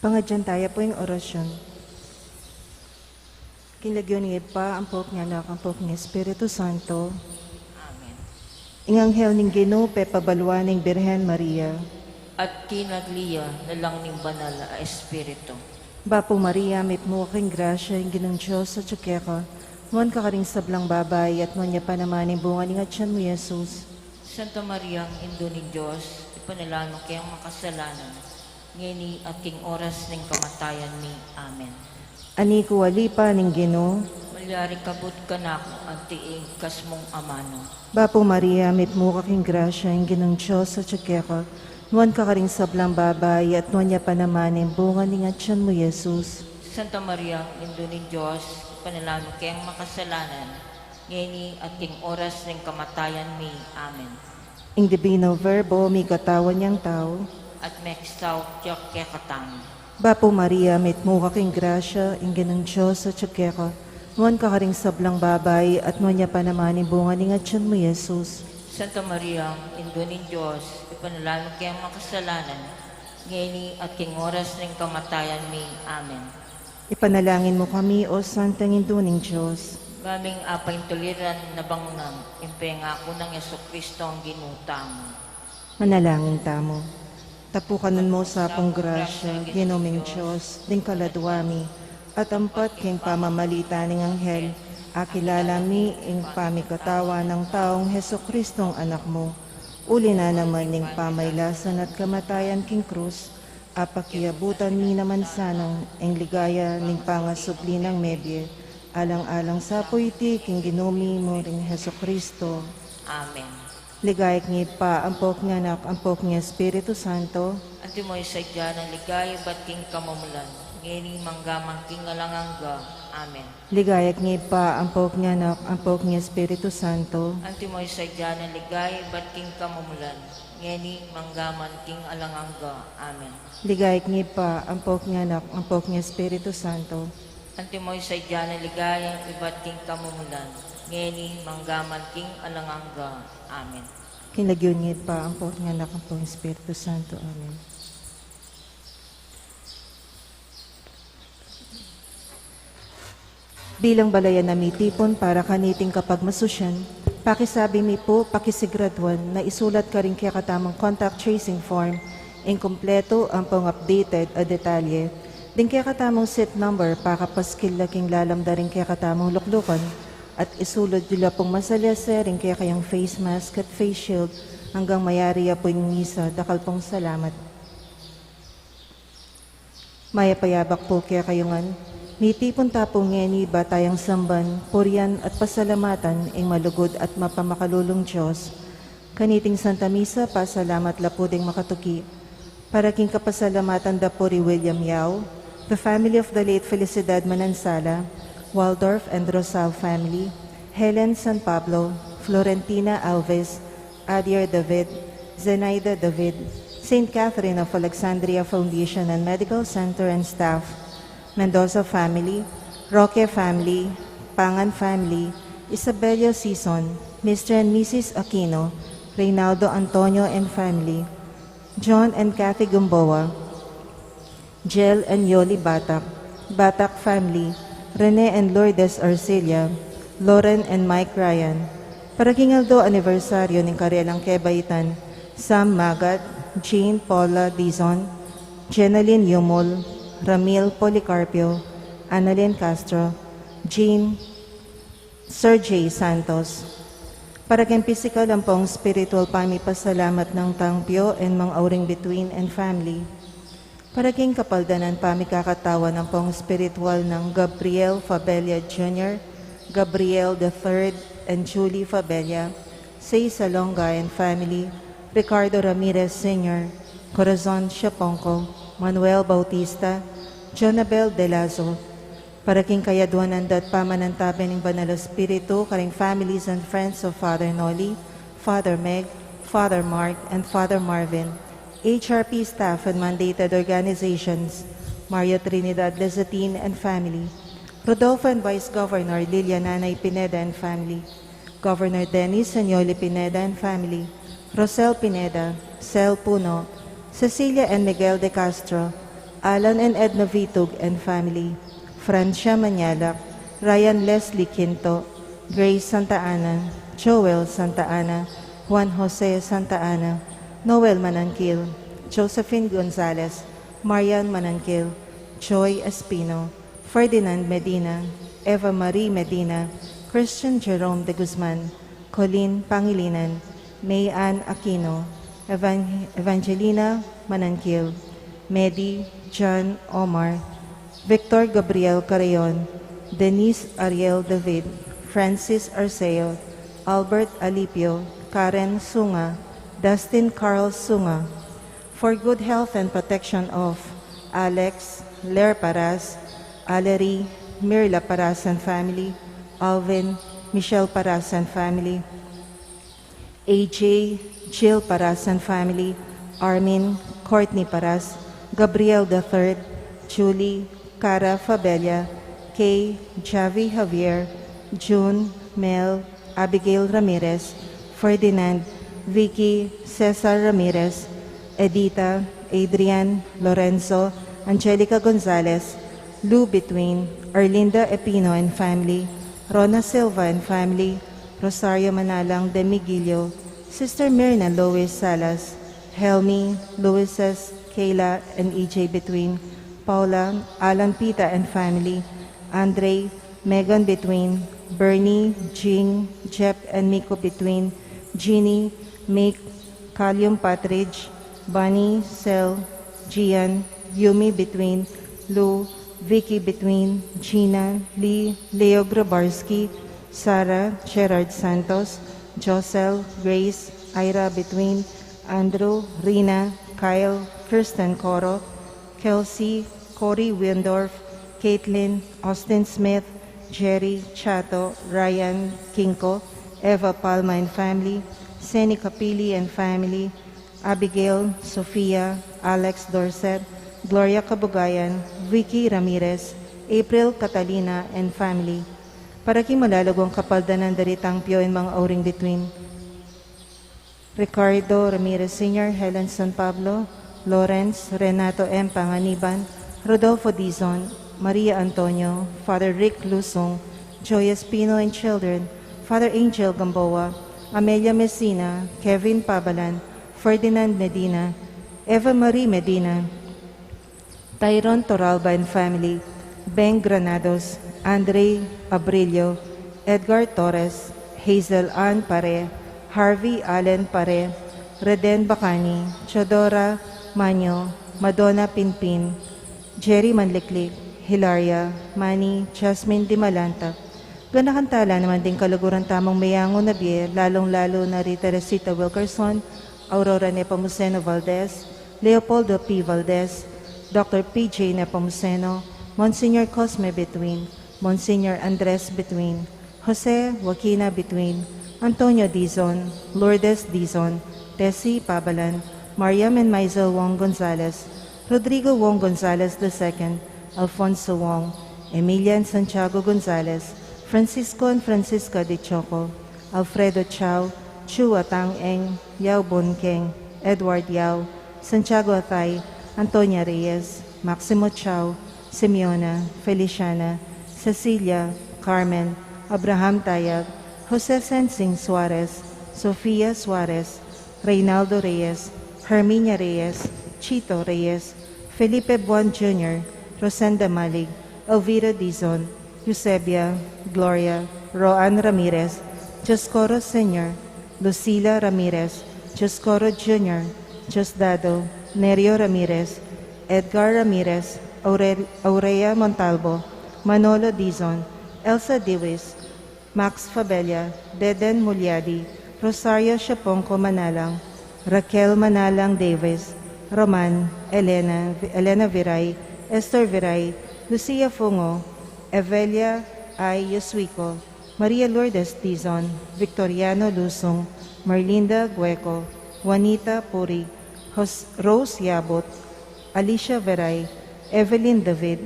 Pangadyan tayo po yung orasyon. Kinlagyon ni pa ang pok niya nak ang pok ni Espiritu Santo. Amen. Inganghel ning Ginoo pabalwa ning Birhen Maria. At kinagliya na lang ning banal a Espiritu. Bapo Maria, may mukhang grasya yung ginang Diyos sa tsukeka. Muan ka karing sablang babay at muan niya pa naman yung bunga ni Atyan mo, Jesus. Santa Maria, ang Indo ni Diyos, ipanalano kayang makasalanan, ngeni at king oras ning kamatayan ni. Amen. Ani ko walipa ning Ginoo. Malyari kabut ka na ako ang tiing kasmong amano. Bapo Maria, may mukhang grasya yung ginang Diyos sa tsukeka. Muan ka karing sablang babay at muan niya pa naman yung bunga ni Atyan mo, Jesus. Santa Maria, ang Indo ni Diyos, ipanalano kayang makasalanan, ngeni at king oras ning kamatayan ni. Amen. Ing Divino Verbo, may katawan niyang tao. At mekstaw tiyak kaya katang. Bapo Maria, may mukhang grasya yung ginang Diyos sa tsukeka. Muan ka karing sablang babay at muan niya pa naman yung bunga ni Atyan mo, Jesus. Santa Maria, ang Indo ni Diyos, ipanalano kayang makasalanan, ngeni at king oras ng kamatayan ni. Amen. Ipanalangin mo kami, O Santang Induning Diyos. Maming apay tuliran na bangunang, impenga ko ng Yeso Kristo ang ginutamo. Manalangin tamo. Tapukanan mo sa apong grasya, ginuming Diyos, ding kaladwami, at ampat king pamamalita ng anghel, akilala mi ing pamikatawa ng taong Heso Kristong anak mo. Uli na naman ning pamaylasan at kamatayan king krus, apakiabutan mi naman sanang ing ligaya ning pangasubli ng medye, alang-alang sa puiti king ginumi mo ring Heso Kristo. Amen. Ligayat niya pa ang pok niya nak ang pok niya Espiritu Santo. Anti mo'y sadya ng ligaya ba't king kamamulan, ngeni manggamang king alangangga. Amen. Ligayat niya pa ang pok niya nak ang pok niya Espiritu Santo. Anti mo'y sadya ng ligaya ba't king kamamulan, ngeni manggaman king alangangga. Amen. Ligayat niya pa ang pok niya nak ang pok niya Espiritu Santo. Anti mo'y sadya ng ligaya iba't king kamamulan, ngeni manggaman king alangangga. Amen. Kinagyon niya pa ang pok niya nak ang pok niya Espiritu Santo. Amen. Bilang balayan na mitipon para kaniting kapag masusyan, pakisabi mi po, pakisigradwan na isulat ka rin kaya katamang contact tracing form, inkompleto ang pang-updated a detalye, din kaya katamang set number pakapaskil laking lalamda rin kaya katamang luklukan, at isulod dila pong masalyase rin kaya kayang face mask at face shield hanggang mayari po yung misa, dakal pong salamat. Maya payabak po kaya kayungan, mitipon tapong ngeni batayang samban, purian at pasalamatan ing malugod at mapamakalulong Diyos. Kaniting Santa Misa, pasalamat lapuding makatuki. Para king kapasalamatan da puri William Yao, the family of the late Felicidad Manansala, Waldorf and Rosal family, Helen San Pablo, Florentina Alves, Adier David, Zenaida David, St. Catherine of Alexandria Foundation and Medical Center and staff, Mendoza family, Roque family, Pangan family, Isabella Sison, Mr. and Mrs. Aquino, Reynaldo Antonio and family, John and Kathy Gumboa, Jel and Yoli Batak, Batak family, Rene and Lourdes Arcelia, Lauren and Mike Ryan. Para kingaldo anibersaryo ng Karelang Kebaitan, Sam Magat, Jean Paula Dizon, Jenaline Yumol, Ramil Policarpio, Annalyn Castro, Jean, Sergey Santos. Para kin physical ang pong spiritual pamipasalamat ng tangpyo and mga auring between and family. Para king kapaldanan pamikakatawa ng pong spiritual ng Gabriel Fabella Jr., Gabriel III, and Julie Fabella, Say Salonga and family, Ricardo Ramirez Sr., Corazon Shaponco, Manuel Bautista, Jonabel De Lazo. Para king kayaduanan dat pamanantabi ng Banal Espiritu, karing families and friends of Father Noli, Father Meg, Father Mark, and Father Marvin, HRP staff and mandated organizations, Maria Trinidad Lezatin and family, Rodolfo and Vice Governor Lilian Nanay Pineda and family, Governor Dennis Sanyoli Pineda and family, Rosel Pineda, Cel Puno, Cecilia and Miguel de Castro, Alan and Edna Vitug and family, Francia Manyalak, Ryan Leslie Quinto, Grace Santa Ana, Joel Santa Ana, Juan Jose Santa Ana, Noel Manankil, Josephine Gonzalez, Marian Manankil, Joy Espino, Ferdinand Medina, Eva Marie Medina, Christian Jerome de Guzman, Colleen Pangilinan, May Ann Aquino, Evangelina Manankil, Medi John Omar, Victor Gabriel Carreon, Denise Ariel David, Francis Arceo, Albert Alipio, Karen Sunga, Dustin Carl Sunga, for good health and protection of Alex Ler Paras, Allery Mirla Paras and family, Alvin Michelle Paras and family, AJ Jill Paras and family, Armin Courtney Paras, Gabriel III, Julie Cara Fabella, Kay Javi Javier, June Mel Abigail Ramirez, Ferdinand Vicky Cesar Ramirez, Edita Adrian Lorenzo, Angelica Gonzalez, Lou Between, Arlinda Epino and family, Rona Silva and family, Rosario Manalang de Miguilio, Sister Myrna Lois Salas, Helmi, Luises, Kayla and EJ Between, Paula, Alan Pita and family, Andre, Megan Between, Bernie, Jing, Jep and Miko Between, Jeannie, Mick, Calium Patridge, Bunny, Sel, Gian, Yumi Between, Lou, Vicky Between, Gina, Lee, Leo Grabarski, Sarah, Gerard Santos, Josel, Grace, Ira Between, Andrew, Rina, Kyle, Kirsten Coro, Kelsey, Corey Windorf, Caitlin, Austin Smith, Jerry, Chato, Ryan, Kinko, Eva Palma and family, Seni Capili and family, Abigail, Sofia, Alex Dorset, Gloria Kabugayan, Vicky Ramirez, April Catalina and family. Para kimalalagong kapaldan ng daritang pio and mga auring between Ricardo Ramirez Sr., Helen San Pablo, Lawrence, Renato M. Panganiban, Rodolfo Dizon, Maria Antonio, Father Rick Lusong, Joy Espino and children, Father Angel Gamboa, Amelia Messina, Kevin Pabalan, Ferdinand Medina, Eva Marie Medina, Tyron Toralba and family, Ben Granados, Andre Abrillo, Edgar Torres, Hazel Ann Pare, Harvey Allen Pare, Reden Bacani, Chodora Manyo, Madonna Pinpin, Jerry Manliklik, Hilaria, Manny, Jasmine Dimalanta. Ganakantala naman din kaluguran tamang mayango na biye, lalong-lalo na Rita Resita Wilkerson, Aurora Nepomuceno Valdez, Leopoldo P. Valdez, Dr. P.J. Nepomuceno, Monsignor Cosme Between, Monsignor Andres Between, Jose Joaquina Between, Antonio Dizon, Lourdes Dizon, Tessie Pabalan, Mariam and Maisel Wong Gonzalez, Rodrigo Wong Gonzalez II, Alfonso Wong, Emilia and Santiago Gonzalez, Francisco and Francisca de Choco, Alfredo Chao, Chu Atang Eng, Yao Bon Keng, Edward Yao, Santiago Atay, Antonia Reyes, Maximo Chao, Simeona, Feliciana, Cecilia, Carmen, Abraham Tayag, Jose Sensing Suarez, Sofia Suarez, Reynaldo Reyes, Herminia Reyes, Chito Reyes, Felipe Buan Jr., Rosenda Malig, Elvira Dizon, Eusebia, Gloria, Roan Ramirez, Joscoro Sr., Lucila Ramirez, Joscoro Jr., Josdado, Nerio Ramirez, Edgar Ramirez, Aurea Montalvo, Manolo Dizon, Elsa Diwis, Max Fabella, Deden Mulyadi, Rosario Shaponco Manalang, Raquel Manalang Davis, Roman, Elena Viray, Esther Viray, Lucia Fungo, Evelia I. Yoswico, Maria Lourdes Dizon, Victoriano Lusong, Marlinda Gueco, Juanita Puri, Rose Yabot, Alicia Veray, Evelyn David,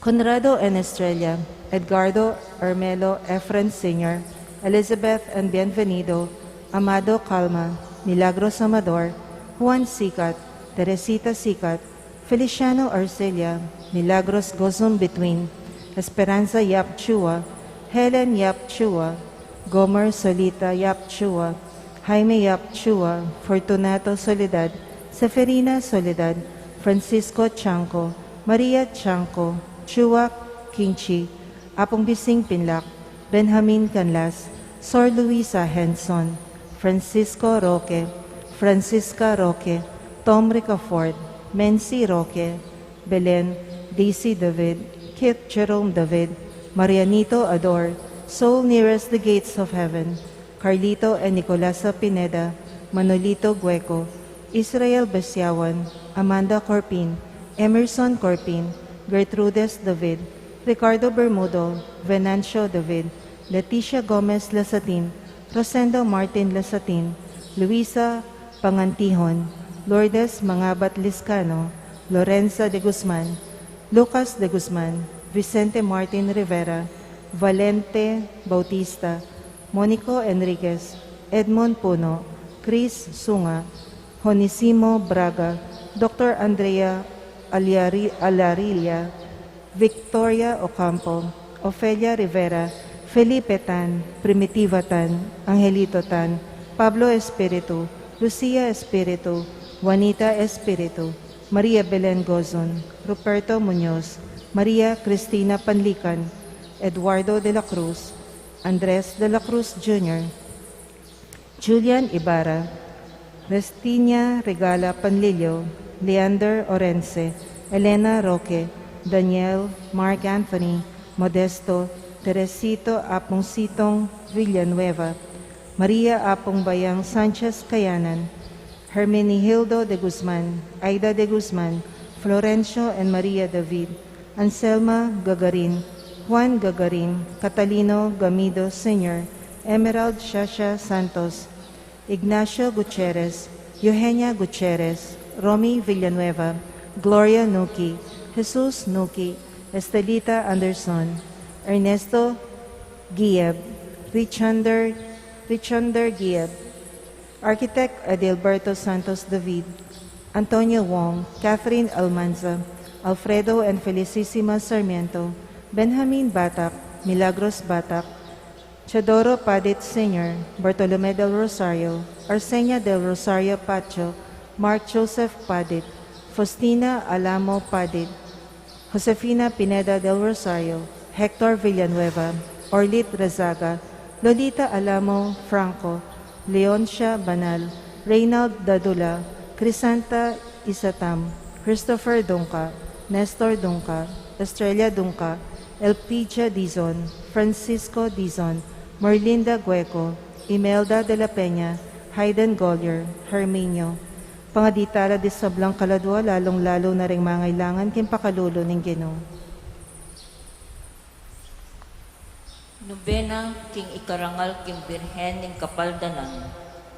Conrado N. Estrella, Edgardo Ermelo Efren Sr., Elizabeth and Bienvenido, Amado Calma, Milagros Amador, Juan Sicat, Teresita Sicat, Feliciano Arcelia, Milagros Gozon Between, Esperanza Yap Chua, Helen Yap Chua, Gomer Solita Yap Chua, Jaime Yap Chua, Fortunato Soledad, Seferina Soledad, Francisco Chanco, Maria Chanco, Chua Kinchi, Apong Bising Pinlak, Benjamin Canlas, Sor Luisa Henson, Francisco Roque, Francisca Roque, Tom Ricafort, Mency Roque, Belen, Daisy David, Kit Jerome David, Marianito Ador, Soul Nearest the Gates of Heaven, Carlito and Nicolasa Pineda, Manolito Gueco, Israel Besiawan, Amanda Corpin, Emerson Corpin, Gertrudes David, Ricardo Bermudo, Venancio David, Leticia Gomez Lasatin, Rosendo Martin Lasatin, Luisa Pangantihon, Lourdes Mangabat Liscano, Lorenza de Guzman, Lucas de Guzman, Vicente Martin Rivera, Valente Bautista, Monico Enriquez, Edmond Puno, Chris Sunga, Honisimo Braga, Dr. Andrea Alarilla, Victoria Ocampo, Ofelia Rivera, Felipe Tan, Primitiva Tan, Angelito Tan, Pablo Espiritu, Lucia Espiritu, Juanita Espiritu, Maria Belen Gozon, Ruperto Muñoz, Maria Cristina Panlican, Eduardo de la Cruz, Andres de la Cruz Jr., Julian Ibarra, Restina Regala Panlilio, Leander Orense, Elena Roque, Daniel, Mark Anthony, Modesto, Teresito Apong Villanueva, Maria Apong Bayang Sanchez Cayanan, Hermenigildo de Guzman, Aida de Guzman, Florencio and Maria David, Anselma Gagarin, Juan Gagarin, Catalino Gamido Sr., Emerald Shasha Santos, Ignacio Gutierrez, Eugenia Gutierrez, Romy Villanueva, Gloria Nuki, Jesus Nuki, Estelita Anderson, Ernesto Gieb, Richander Gieb, Architect Adalberto Santos David, Antonio Wong, Catherine Almanza, Alfredo and Felicissima Sarmiento, Benjamin Batak, Milagros Batak, Chadoro Padit Sr., Bartolome del Rosario, Arsenia del Rosario Pacho, Mark Joseph Padit, Faustina Alamo Padit, Josefina Pineda del Rosario, Hector Villanueva, Orlit Rezaga, Lolita Alamo Franco, Leoncia Banal, Reynald Dadula, Crisanta Isatam, Christopher Dunca, Nestor Dunca, Estrella Dunca, Elpidia Dizon, Francisco Dizon, Merlinda Gueco, Imelda de la Peña, Hayden Gollier, Herminio. Pangaditara di sablang kaladwa, lalong-lalo na ring mangailangan kimpakalulo ng Ginoo. Nobena king ikarangal king Birhen ning Kapaldanan,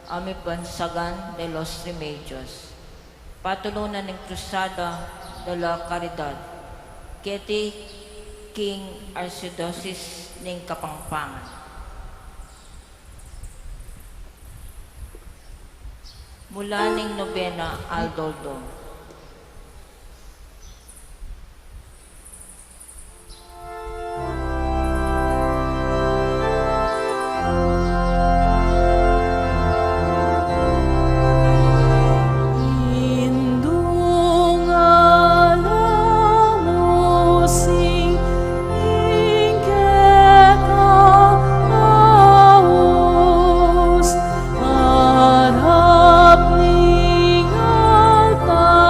ami Bansagan de los Remedios. Patulunan ng Cruzada de la Caridad, Keti King Archdiocese ning Kapampangan. Mula ning Nobena Aldoldo. Harap ning altar.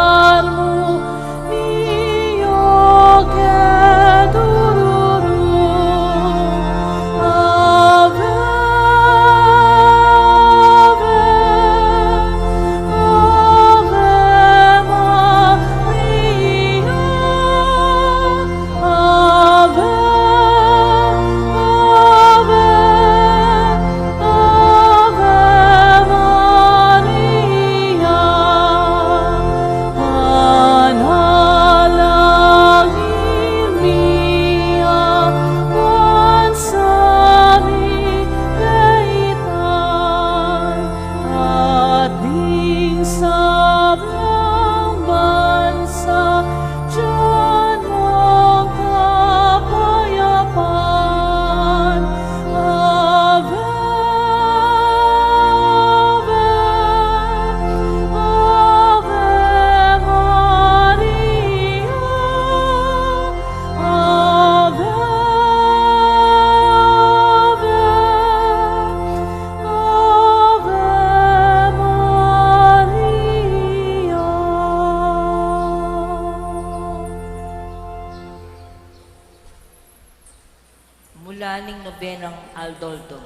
Panalaning Nobenang Aldoldo.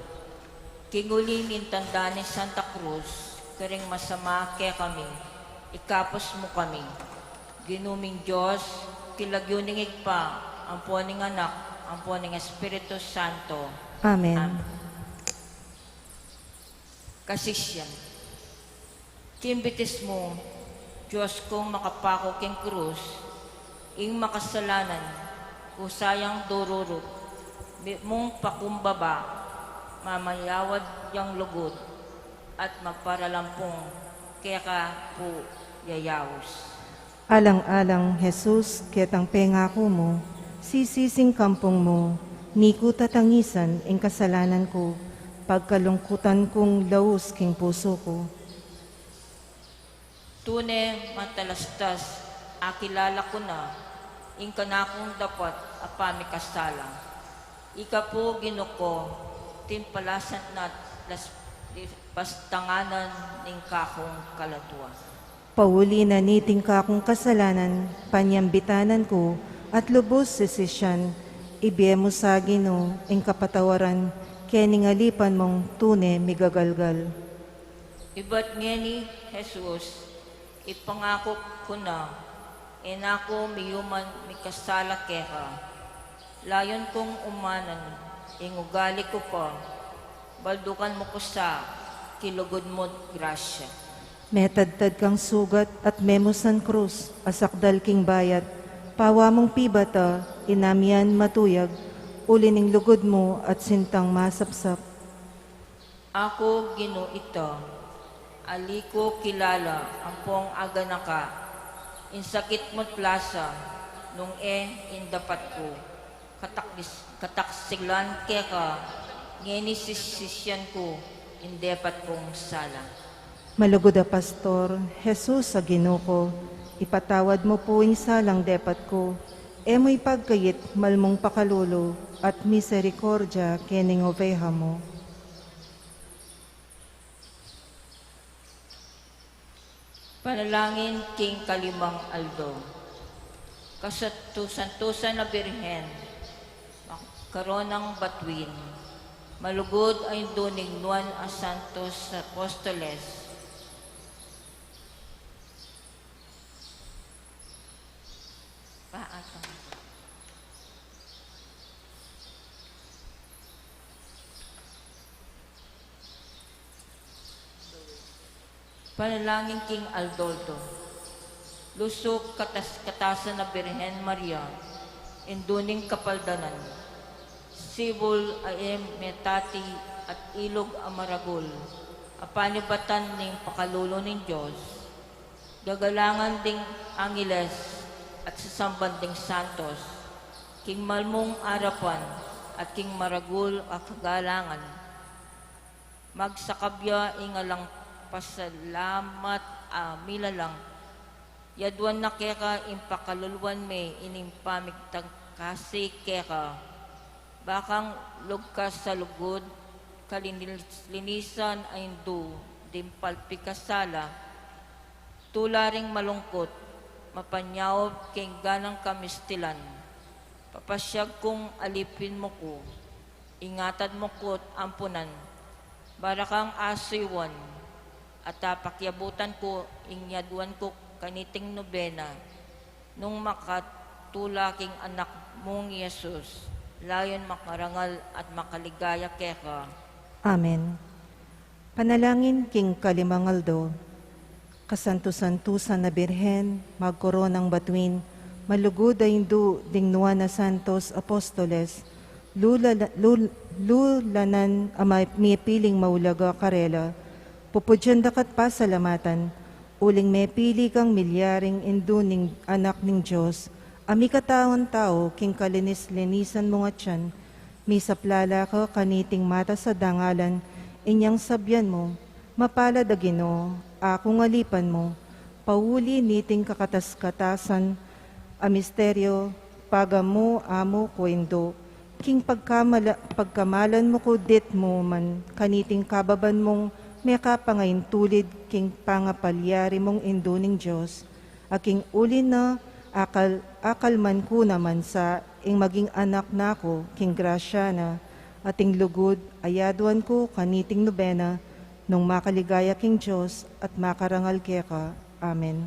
Kingulin intanda ni Santa Cruz, karing masama kaya kami, ikapos mo kami. Ginuming Diyos, kilagyuning igpa, ang puwaning anak, ang puwaning Espiritu Santo. Amen. Kasisyan. Kimbitis mo, Diyos kong makapako king krus, ing makasalanan, kusayang dururot, mong pakumbaba, mamayawad yang lugod, at magparalampong, kaya ka po yayawos. Alang-alang, Jesus, ketang pengako mo, sisising kampong mo, ni ko tatangisan ing kasalanan ko, pagkalungkutan kong laos king puso ko. Tune matalastas, akilala ko na, ing kanakong dapat apami kasalang. Ika po ginuko, timpalasan nat pastanganan ning kakong kaladwa. Pauli na niting kakong kasalanan, panyambitanan ko, at lubos sisisyan, ibiyemo sa Ginoo, ing kapatawaran, keningalipan mong tune migagalgal. Iba't ngeni, Jesus, ipangako ko na, inako miyuman mikasala keka. Layon kong umanan, ingugali ko pa, baldukan mo ko sa kilugod mo't grasya. Metadtad kang sugat at memusan krus, asakdal king bayat, pawa mong pibata, inamian matuyag, ulining lugod mo at sintang masapsap. Ako Ginoo ito, aliko kilala ang pong aganaka, insakit mo't plasa, nung indapat ko, kataksilan keka, ngenisisisyan ko, indepat kong sala. Malugod a pastor, Jesus sa Ginoo ko, ipatawad mo po ing salang depat ko, emo'y pagkayit malmong pakalulo, at misericordia kening oveha mo. Panalangin King Kalimang Aldo. Kasatusan-tusan na Birhen, karon ng batuin, malugod ay duning Juan a Santos Apostoles, paatang. Panalangin King Aldoldo. Lusok katasan na Birhen Maria, induning kapaldanan, sibol ayem metati at ilog amaragul, apanibatan ning pakalulo ng Diyos, gagalangan ding Angeles at sasamban ding Santos, king malmong arapan at king maragul at kagalangan, magsakabya ingalang pasalamat milalang, yadwan na keka impakaluluan me inimpamigtang kasi keka, bakang lugkas sa lugod, kalinisan ay do, dimpalpikasala, tularing malungkot, mapanyaw king ganang kamistilan, papasyag kong alipin mo ko, ingatan mo ko't ampunan, barakang asuywan, at pakyabutan ko, inyaduan ko kaniting nobena, nung makatulaking anak mong Yesus, layon makarangal at makaligaya keka. Amen. Panalangin King Kalimang Aldo. Kasanto-santusan na Birhen, magkoronang batuin, malugod ay hindu ding Juan a Santos Apostoles, lulanan amay mipiling maulaga karela, pupudyan dakat pasalamatan, uling may pili kang milyaring induning anak ng Diyos, ami katawan tao, king kalinis-linisan mo nga tiyan, misaplala ka kaniting mata sa dangalan, inyang sabyan mo, mapalad a Ginoo, ako ngalipan mo, pauli niting kakatas-katasan, a misteryo, pagamo amo kwendo, king pagkamalan mo ko dit mo man, kaniting kababan mong may kapangayin tulid king pangapalyari mong induning Diyos, aking uli na akal man ko naman sa ing maging anak nako king grasya na, ating lugod, ayaduan ko kaniting nobena, nung makaligaya king Diyos at makarangal keka. Amen.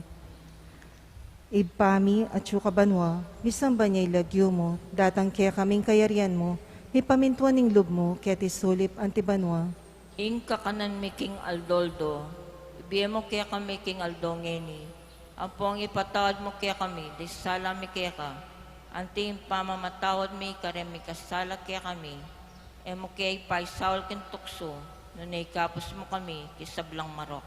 Ibpami at banwa, misamba niya'y lagyo mo, datang kaya kaming kayarian mo, may pamintuan ng lub mo, kaya tisulip antibanwa. Ing kakanan mi King Aldoldo, ibiye mo kaya kami King Aldongeni. Ang pong ipatawad mo kaya kami, di sala mi kaya ka. Anting pamamatawad mi karemi kasala kaya kami. E mo kaya paisawal kin tukso, nunay kapos mo kami, kisablang marok.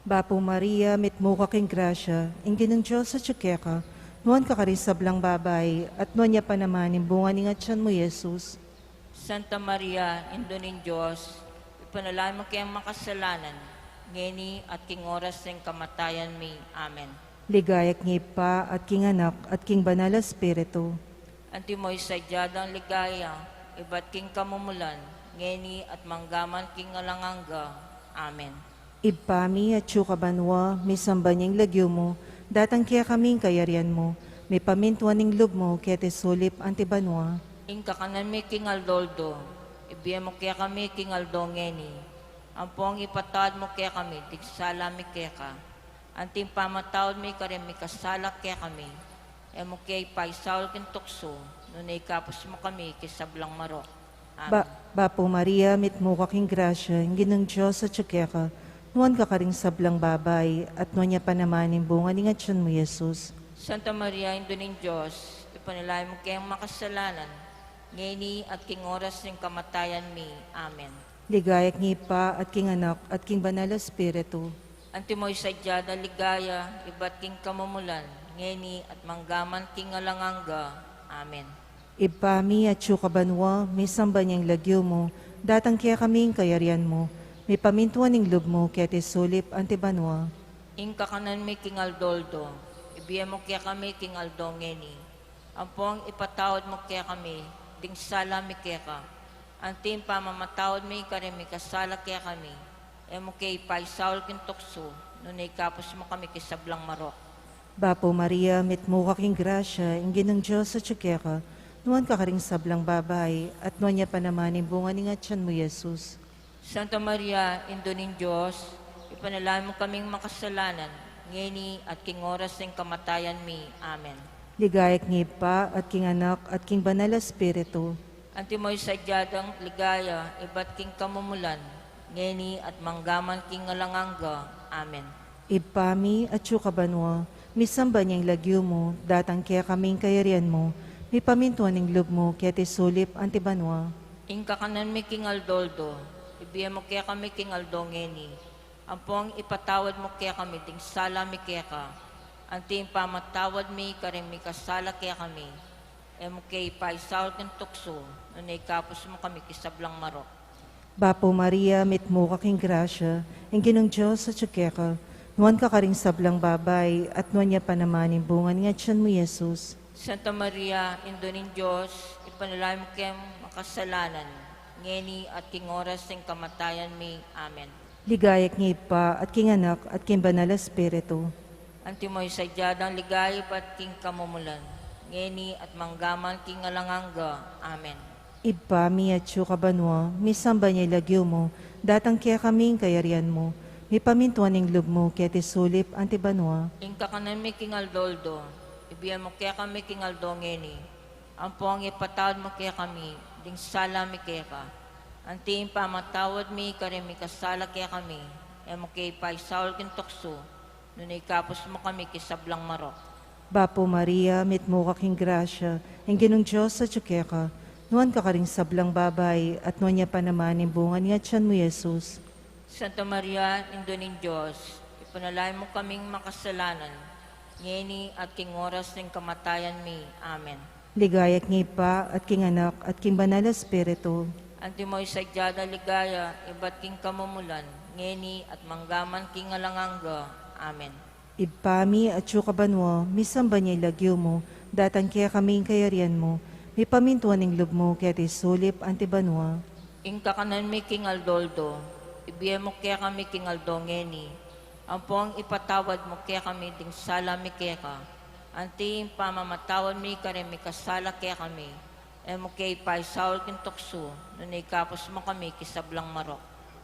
Bapo Maria, mitmuka king grasya, ingin ng Diyos sa tsukeka, nuan ka karisablang babay, at nuan niya pa naman yung bunga ni ngatsan mo, Jesus. Santa Maria, Indo ng Diyos, ipanalangin mo kayang makasalanan, ngeni at king oras ng kamatayan mi. Amen. Ligayak niya pa at king anak at king banal espiritu. Anti mo'y sadyadang ligaya, iba't king kamumulan, ngeni at manggaman king alanganga. Amen. Ibpami at banwa, may samba niyang lagyo mo, datang kaya kaming kayarian mo, may pamintuan ng lub mo, kaya tisulip antibanwa. Ing kakanan mi king Aldoldo, ibiye mo kaya kami king Aldongeni. Ang pong ipatawad mo kaya kami, tigsala mi kaya ka. Anting pamatawad mi karim mi kasala kaya kami. E mo kaya paisawal kin tukso, nunay kapos mo kami kisablang marok. Amen. Bapo Maria, mitmuka king grasya, ingin ng Diyos sa tsukeka, nuan ka karing sablang babay, at nuan niya pa naman yung bunga ni ngatsan mo, Jesus. Santa Maria, Indo ng Diyos, ipanalangin mo kayang makasalanan, ngeni at king oras ng kamatayan mi. Amen. Ligayak niya pa at king anak at king banal espiritu. Anti mo'y sadyada ligaya, iba't king kamumulan, ngeni at manggaman king alanganga. Amen. Ibpami at banwa, may samba niyang lagyo mo, datang kaya kaming kayarian mo, may pamintuan ng lub mo, kaya tisulip antibanwa. Ing kakanan mi king Aldoldo, ibiye mo kaya kami king Aldongeni. Ang pong ipatawad mo kaya kami, ding sala mi kaya ka. Anting pamamatawad mi karemi kasala kaya kami. E mo kay paisawal kin tukso, nunay kapos mo kami kisablang marok. Bapo Maria, mitmuka king grasya, ingin ng Diyos sa tsukeka, nuan ka karing sablang babay, at nuan niya pa naman yung bunga ni ngatsan mo, Jesus. Santa Maria, Indo ng Diyos, ipanalangin mo kaming makasalanan, ngeni at king oras ng kamatayan mi. Amen. Ligayak niya pa at king anak at king banal espiritu. Anti mo'y sadyadang ligaya, iba't king kamumulan, ngeni at manggaman king alanganga. Amen. Ibpami at banwa, misamba niyang lagyo mo, datang kaya kaming kayarian mo, may pamintuan ng lub mo, kaya tisulip antibanwa. Ing kakanan mi king Aldoldo, ibiye mo kaya kami king Aldongeni. Ang pong ipatawad mo kaya kami, ding sala mi kaya ka. Anting pamatawad mi karim mi kasala kaya kami. E mo kay paisawal kin tukso, nunay kapos mo kami kisablang marok. Bapo Maria, mitmuka king grasya, ingin ng Diyos sa tsukeka, nuan ka karing sablang babay, at nuan niya pa naman yung bunga ni ngatsan mo, Jesus. Santa Maria, Indo ng Diyos, ipanalangin mo kayang makasalanan, ngeni at king oras ng kamatayan mi. Amen. Ligayak niya pa at king anak at king banal espiritu. Anti mo'y sadyadang ligay at king kamumulan, ngeni at manggaman king alanganga. Amen. Ibpami at banwa, misamba niya lagyo mo, datang kaya kaming kayarian mo, may pamintuan ng lub mo, kaya tisulip antibanwa. Ing kakanan mi king Aldoldo, ibiyan mo kaya kami king Aldongeni. Ang pong ipatawad mo kaya kami, ding sala mi kaya ka. Anting pamatawad mi karemi kasala kaya kami, e mo kay paisawal kin tukso, nunay kapos mo kami kisablang marok. Bapo Maria, mitmuka king grasya, ingin ng Diyos sa tsukeka, nuan ka karing sablang babay, at nuan niya pa naman yung bunga ni ngatsan mo, Jesus. Santa Maria, Indo ng Diyos, ipanalangin mo kaming makasalanan, ngeni at king oras ng kamatayan mi. Amen. Ligayak niya pa at king anak at king banal espiritu. Anti mo'y sadyada ligaya, iba't king kamumulan, ngeni at manggaman king alanganga. Amen. Ibpami at banwa, misamba niya lagyo mo, datang kaya kaming kayarian mo, may pamintuan ng lub mo, kaya tisulip antibanwa. Ing kakanan mi king Aldoldo, ibiye mo kaya kami king Aldongeni. Ang pong ipatawad mo kaya kami, ding sala mi kaya ka. Anting pamamatawad mi karemi kasala kaya kami. Emo kay Pai Saul kintokso, nunay kapos mo kami kisablang marok.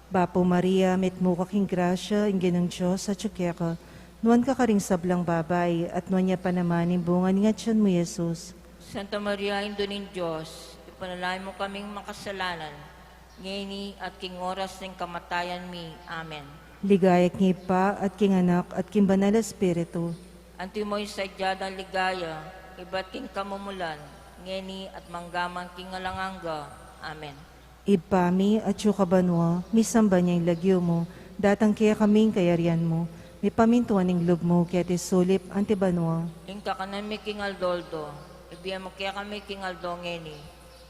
Bapo Maria, met mo kaking grasya, inginong Diyos at tsukeka. Nuan ka karing sablang babay, at nuan niya pa naman yung bunga nga tiyan mo, Jesus. Santa Maria, Indonin Diyos, ipanalay mo kaming makasalanan, ngayon at king oras ng kamatayan mi. Amen. Ligayak ni pa, at king anak, at king banal na espiritu. Antimoy sadyadang ligaya, iba't king kamumulan, ngeni at manggaman king alanganga. Amen. Ipami at yukabanwa, misamba niya yung lagyo mo, datang kaya kaming kayarian mo, may pamintuan ng loob mo, kaya tisulip antibanwa. Ingka ka na mi king Aldoldo, ibiyan mo kaya kami king Aldo ngeni.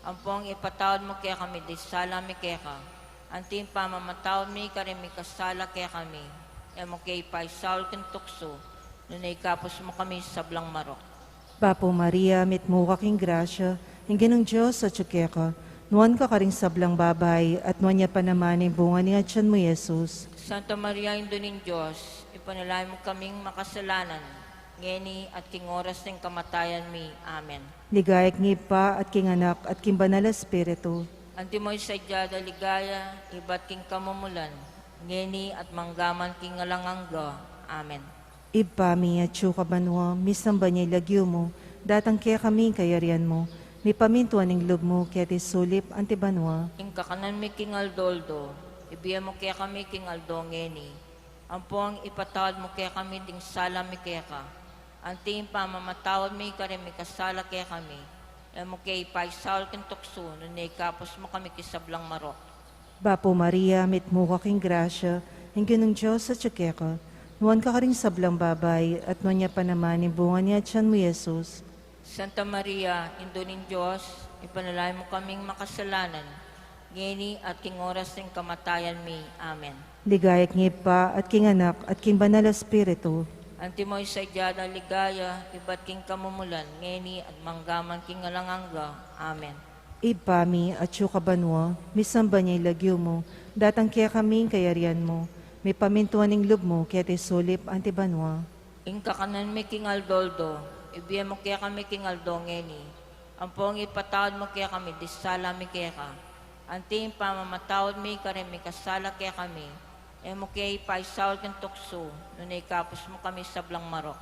Ampong ipatawad mo kaya kami, di sala mi kaya ka. Anting pamamatawad mi kare mi kasala kaya kami. Emo kay Pai Saul kintukso, nunay kapos mo kami sablang marok. Bapo Maria, met mo kaking grasya, inginong Diyos at tsukeka. Nuan ka karing sablang babay, at nuan niya pa naman yung bunga ni tiyan mo, Jesus. Santa Maria, Indonin Diyos, ipanalay mo kaming makasalanan, ngeni at king oras ng kamatayan mi. Amen. Ligayak ni pa, at king anak, at king banal na espiritu. Antimoy sadyada ligaya, iba't king kamumulan, ngeni at manggaman king alanganga. Amen. Ipami at yukabanwa, misamba niya yung lagyo mo, datang kaya kaming kayarian mo, may pamintuan ng loob mo, kaya tisulip antibanwa. Ingka kanan mi king Aldoldo, ibiyan mo kaya kami king Aldo ngeni. Ampong ipatawad mo kaya kami ding sala mi kaya ka. Anting pamamatawad mi kare mi kasala kaya kami. Emo kay Pai Saul kintokso, nunay kapos mo kami kisablang marok. Bapo Maria, met mo kaking grasya, inginong Diyos at tsukeka. Nuan ka karing sablang babay, at nuan niya pa naman yung bunga ni tiyan mo, Jesus. Santa Maria, Indonin Diyos, ipanalay mo kaming makasalanan, ngeni at king oras ng kamatayan mi. Amen. Ligayak ni pa, at king anak, at king banal na espiritu. Antimoy sadyada ligaya, iba't king kamumulan, ngeni at manggaman king alanganga. Amen. Ipami at yukabanwa, misamba niya yung lagyo mo, datang kaya kaming kayarian mo, may pamintuan ng loob mo, kaya tisulip antibanwa. Ingka kanan mi king Aldoldo, ibiyan mo kaya kami king Aldo ngeni. Ampong ipatawad mo kaya kami, di sala mi kaya ka. Anting pamamatawad mi kare mi kasala kaya kami. Emo kay Pai Saul kintokso, nunay kapos mo kami sablang marok.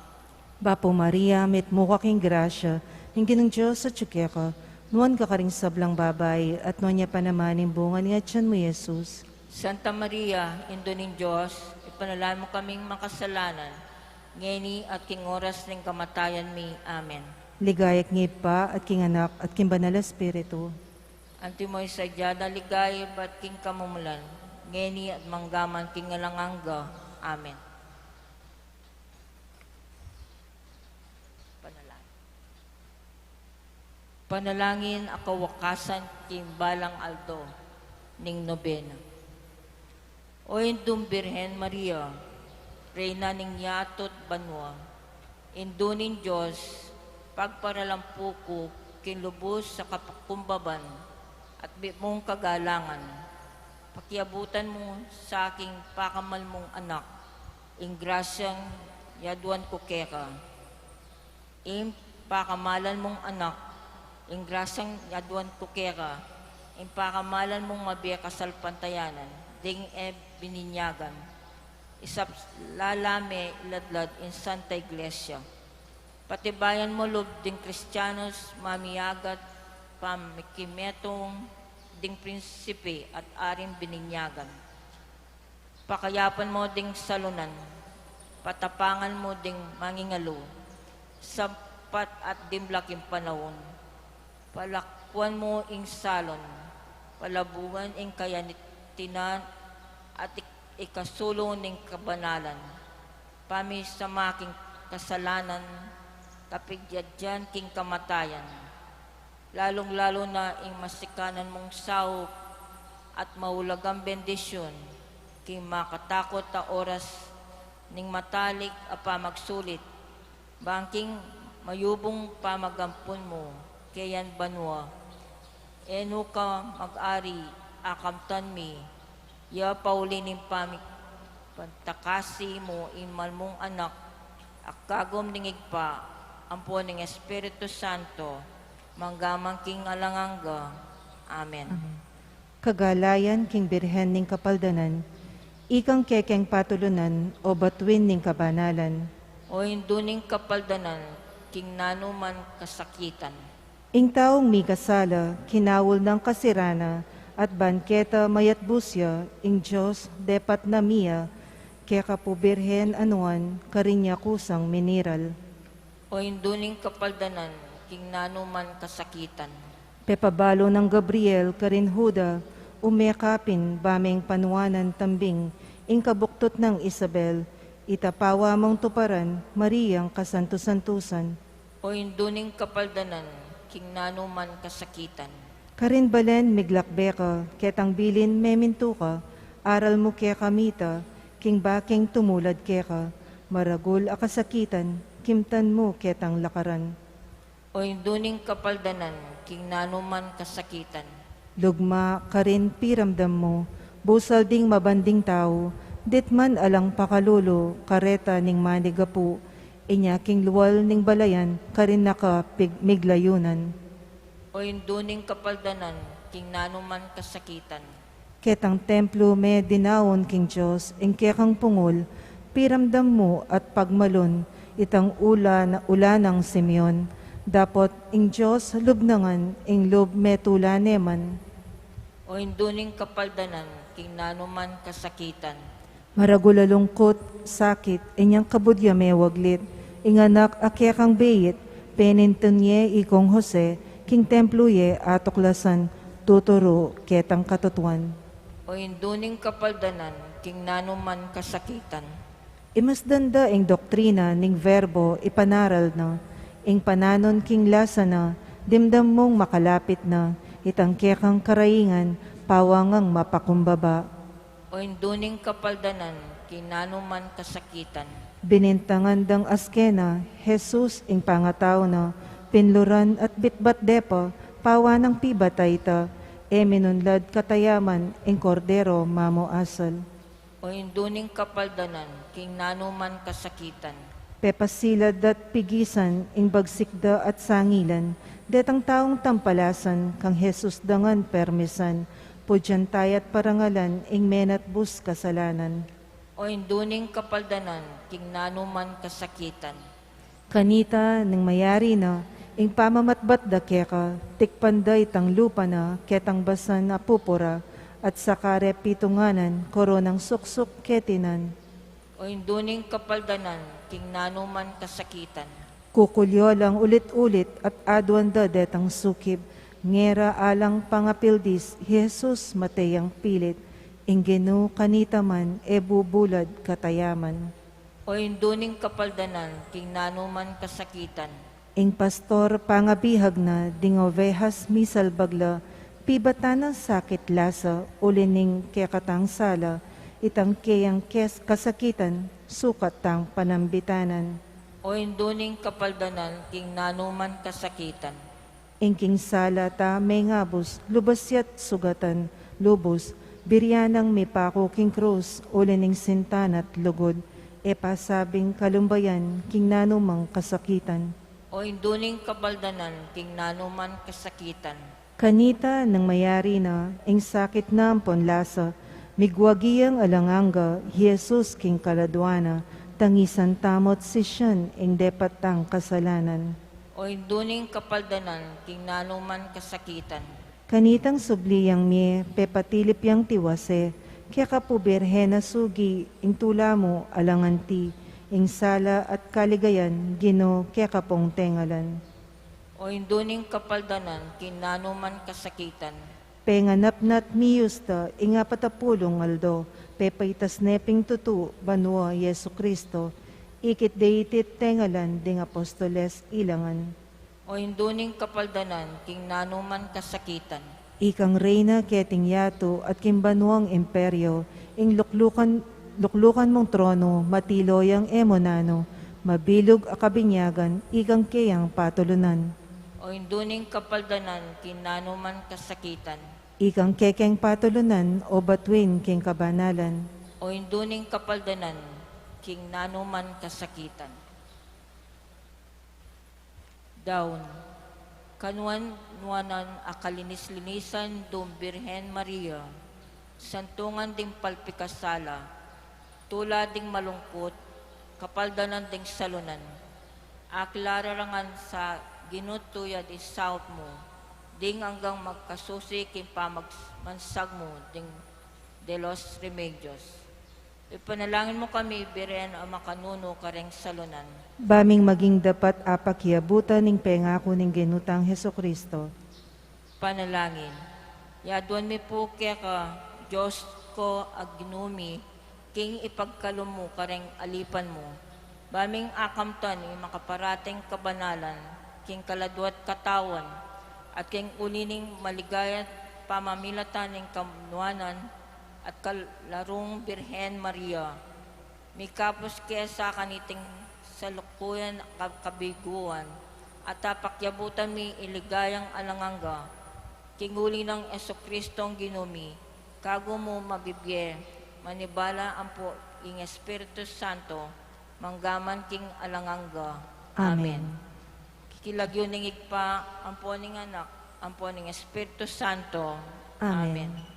Bapo Maria, met mo kaking grasya, inginong Diyos at tsukeka. Nuan ka karing sablang babay, at nuan niya pa naman yung bunga ni tiyan mo, Jesus. Santa Maria, Indonin Diyos, ipanalay mo kaming makasalanan, ngeni at king oras ng kamatayan mi. Amen. Ligayak ni pa, at king anak, at king banal na espiritu. Antimoy sadyada ligaya, ba't king kamumulan, ngeni at manggaman king alanganga. Amen. Panalangin. Panalangin ako wakasan timbalang Aldo ning nobena. O indum Birhen Maria, Reyna ning yatot banwa, indunin Diyos, pagparalampu ko kinlubos sa kapakumbaban at mong kagalangan. Pakiabutan mo sa aking pakamal mong anak, ingrasyang yaduan ko keka. Pakamalan mong anak, ingrasyang yaduan ko keka. Pakamalan mong mabiya kasalpantayanan, ding bininyagan. Isap lalame iladlad in Santa Iglesia. Patibayan mo loob ding Kristiyanos, mamiyagat, pamikimetong, ding prinsipe at aring bininyagan. Pakayapan mo ding salunan, patapangan mo ding mangingalo, sapat at dimlaking panahon. Palakpuan mo ing salon, palabuhan ing kayanitinan at ikasulong ning kabanalan. Pami sa making kasalanan, kapigyadyan king kamatayan. Lalong-lalo na ing masikanan mong sawok at maulagang bendisyon, king makatakot ta oras ning matalik a pamagsulit, bangking mayubong pamagampon mo, kayan banwa. Eno ka mag-ari, akamtan mi, ya paulining pamik, pantakasi mo imal mong anak, akagom ningig pa, ampo ng Espiritu Santo, manggamang king alanganga. Amen. Kagalayan king birhen ning kapaldanan, ikang kekeng patulunan o batuin ning kabanalan. O induning kapaldanan, king nanuman kasakitan. Ing taong mi kasala, kinawol ng kasirana, at banketa mayat busya, ing Diyos depat na miya, kaya kapubirhen anuan, karinya kusang mineral. O induning kapaldanan, king nanuman kasakitan. Pepabalo ng Gabriel, karin Huda, umekapin, bameng panuanan tambing, ing kabuktot ng Isabel, itapawa mong tuparan, Mariyang kasanto-santusan. O induning kapaldanan, king nanuman kasakitan. Karin balen miglakbeka, ketang bilin memintuka, aral mo kaya kamita, king baking tumulad keka, maragul akasakitan, kimtan mo ketang lakaran. O induning kapaldanan, king nanuman kasakitan. Lugma karin piramdam mo, busal ding mabanding tao, ditman alang pakalolo, kareta ning manigapu, inyaking luwal ning balayan, karin naka miglayunan. O induning kapaldanan, king nanuman kasakitan. Ketang templo me dinawon king Diyos, ing kekang pungol, piramdam mo at pagmalon, itang ulanang Simeon, dapot ing Diyos lubnangan, ing lub me tulaneman. O induning kapaldanan, king nanuman kasakitan. Maragula lungkot, sakit, inyang kabudya me waglit, ing anak akekang beyit, penintunye ikong Jose, king templo ye atoklasan, tuturo ketang katutuan. O induning kapaldanan, king nanuman kasakitan. Imasdanda ing doktrina ning verbo ipanaral na, ing pananon king lasa na, dimdam mong makalapit na, itang kekang karaingan, pawangang mapakumbaba. O induning kapaldanan, king nanuman kasakitan. Binintangan dang askena, Jesus ing pangataw na, pinluran at bitbat depa, pawa ng pibatay ta, minunlad katayaman, ing kordero mamo asal. O induning kapaldanan, king nanuman kasakitan. Pepasilad at pigisan, ing bagsikda at sangilan, detang taong tampalasan, kang Jesus dangan permisan, pudyantay at parangalan, ing menat bus kasalanan. O induning kapaldanan, king nanuman kasakitan. Kanita ng mayari na, ing pamamatbat da keka, tikpanday tang lupa na, ketang basan na pupura, at sakare pitunganan, koronang suksuk ketinan. O induning kapaldanan, king nanuman kasakitan. Kukulyo lang ulit-ulit at adwanda detang sukib, ngera alang pangapildis, Jesus mateyang pilit, inggenu kanita man, bubulad katayaman. O induning kapaldanan, king nanuman kasakitan. Ing pastor pangabihag na, ding ovehas misal bagla, pibatan ng sakit lasa, ulining kekatang sala, itang keyang kasakitan, sukat tang panambitanan. O induning kapaldanan, king nanuman kasakitan. Ingking sala ta may ngabos, lubasyat sugatan, lubos, biryanang may pako king krus, ulining sintan at lugod, pasabing kalumbayan, king nanumang kasakitan. O induning kapaldanan, king nanuman kasakitan. Kanita ng mayari na, ing sakit na ang ponlasa, migwagiyang alanganga, Jesus king kaladwana, tangisan tamot sisyan, ing depatang kasalanan. O induning kapaldanan, king nanuman kasakitan. Kanitang subliyang mi, pepatilip yang tiwase, kaya kapubirhen na sugi, ing tula mo alanganti, ing sala at kaligayan, gino kaya kapong tengalan. O induning kapaldanan, king nanuman kasakitan. Penganapnat miyusta, inga patapulong aldo, pepaitas neping tutu, banwa Yesu Kristo, ikit deitit tengalan, ding apostoles ilangan. O induning kapaldanan, king nanuman kasakitan. Ikang reyna keting yato at kimbanuang imperyo, ing luklukan mong trono, matiloyang emonano, mabilog akabinyagan, ikang keyang patulunan. O induning kapaldanan, king nanuman kasakitan. Ikang kekeng patulunan o batuin king kabanalan. O induning kapaldanan, king nanuman kasakitan. Down. kanuan-nuanan akalinis-linisan dum Birhen Maria, santungan ding palpikasala, tula ding malungkot, kapaldanan ding salunan, aklararangan sa ginutuyad isaut mo, ding hanggang magkasusi king pamagmansag mo, ding de los remedios. Ipanalangin mo kami, Birhen, ang makanuno kareng salunan. Baming maging dapat apakyabutan ning pengako ning ginutang Heso Kristo. Panalangin. Yaduan mi po kaya ka, Diyos ko agnumi, king ipagkalom mo kareng alipan mo. Baming akamtan yung makaparating kabanalan, king kaladwat katawan, at king ulining maligayat pamamilatan ng kamuanan, at kalarong Birhen Maria. May kapos kaya sa kaniting salukuyan kabiguan, at tapakyabutan mi iligayang alanganga, kinguli ng Esokristong ginumi, kago mo mabibye, manibala ang po ing Espiritu Santo, manggaman king alanganga. Amen. Kikilagyo ning igpa, ang po ning anak, ang po ning Espiritu Santo. Amen. Amen.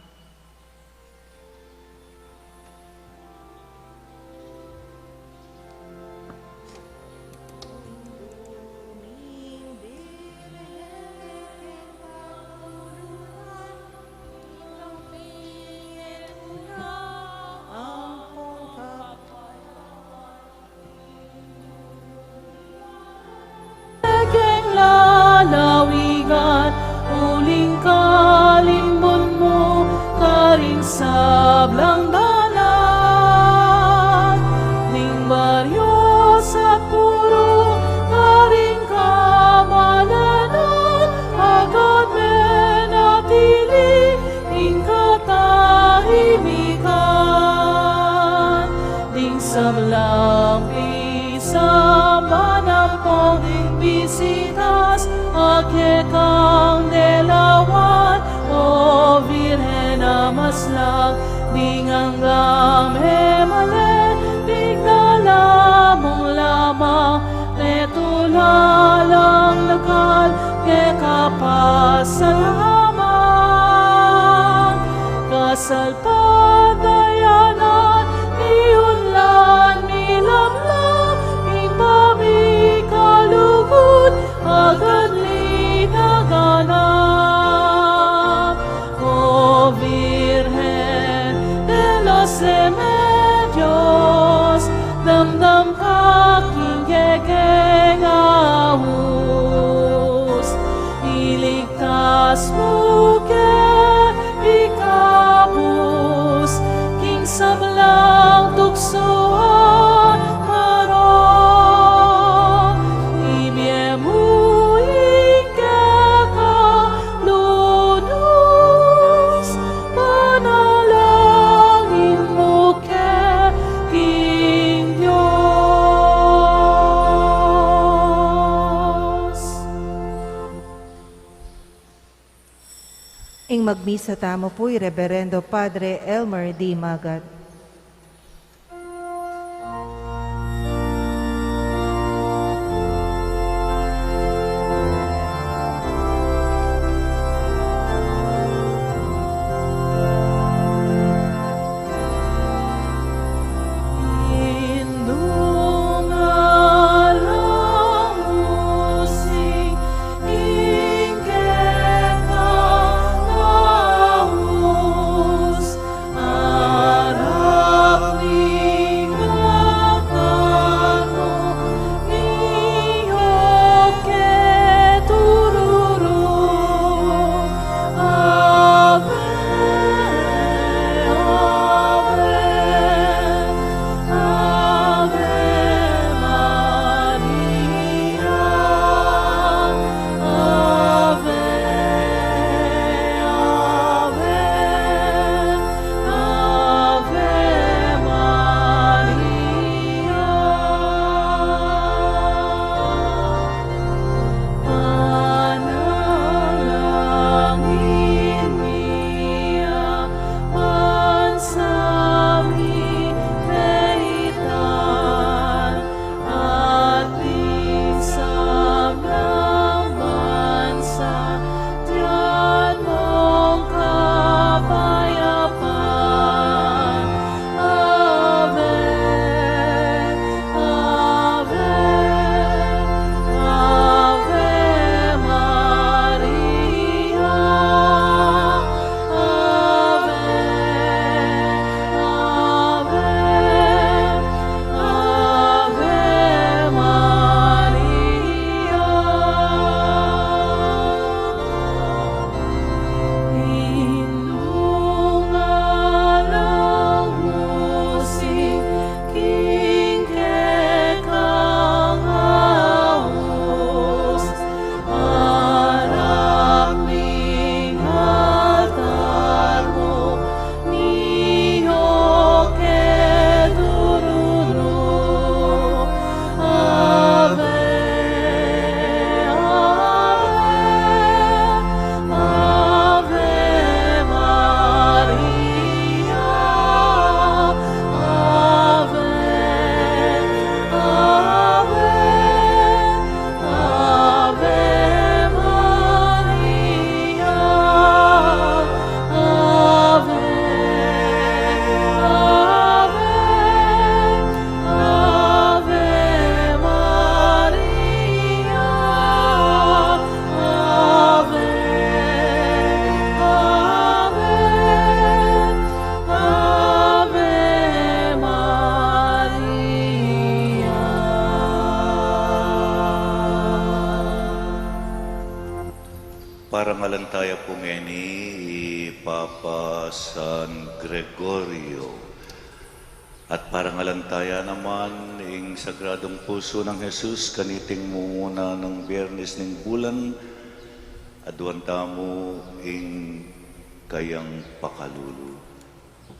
Lalawigan, uling kalimbon mo, karing sablang dalan. Ning baryo sa puro, karing kamalanan, agad menatili, ing katahimikan. Ding sablang pisang manampong visitas, ake kang delawan, o Virhen na maslang, binganggam hemale, bigdala mong lamang, netulalang lakal, ke kapasalaman, kasalpadayanan, iunlan, nilamlang, ipami kalugod, agad linaganap. O Virgen de los Remedios, damdam kaking gegeng ahus, iligtas mo ke ikabus, king sablang tuksoan karon, ibye mo ikakalunos, panalangin mo ke King Diyos. Ing magmisa tamo po'y Reverendo Padre Elmer D. Magat. Ara parangalantaya po ngeni Papa San Gregorio. At parangalantaya naman ing Sagradong Puso ng Jesus kaniting muna ng Biyernes ng bulan aduan tamo ing kayang pakalulu.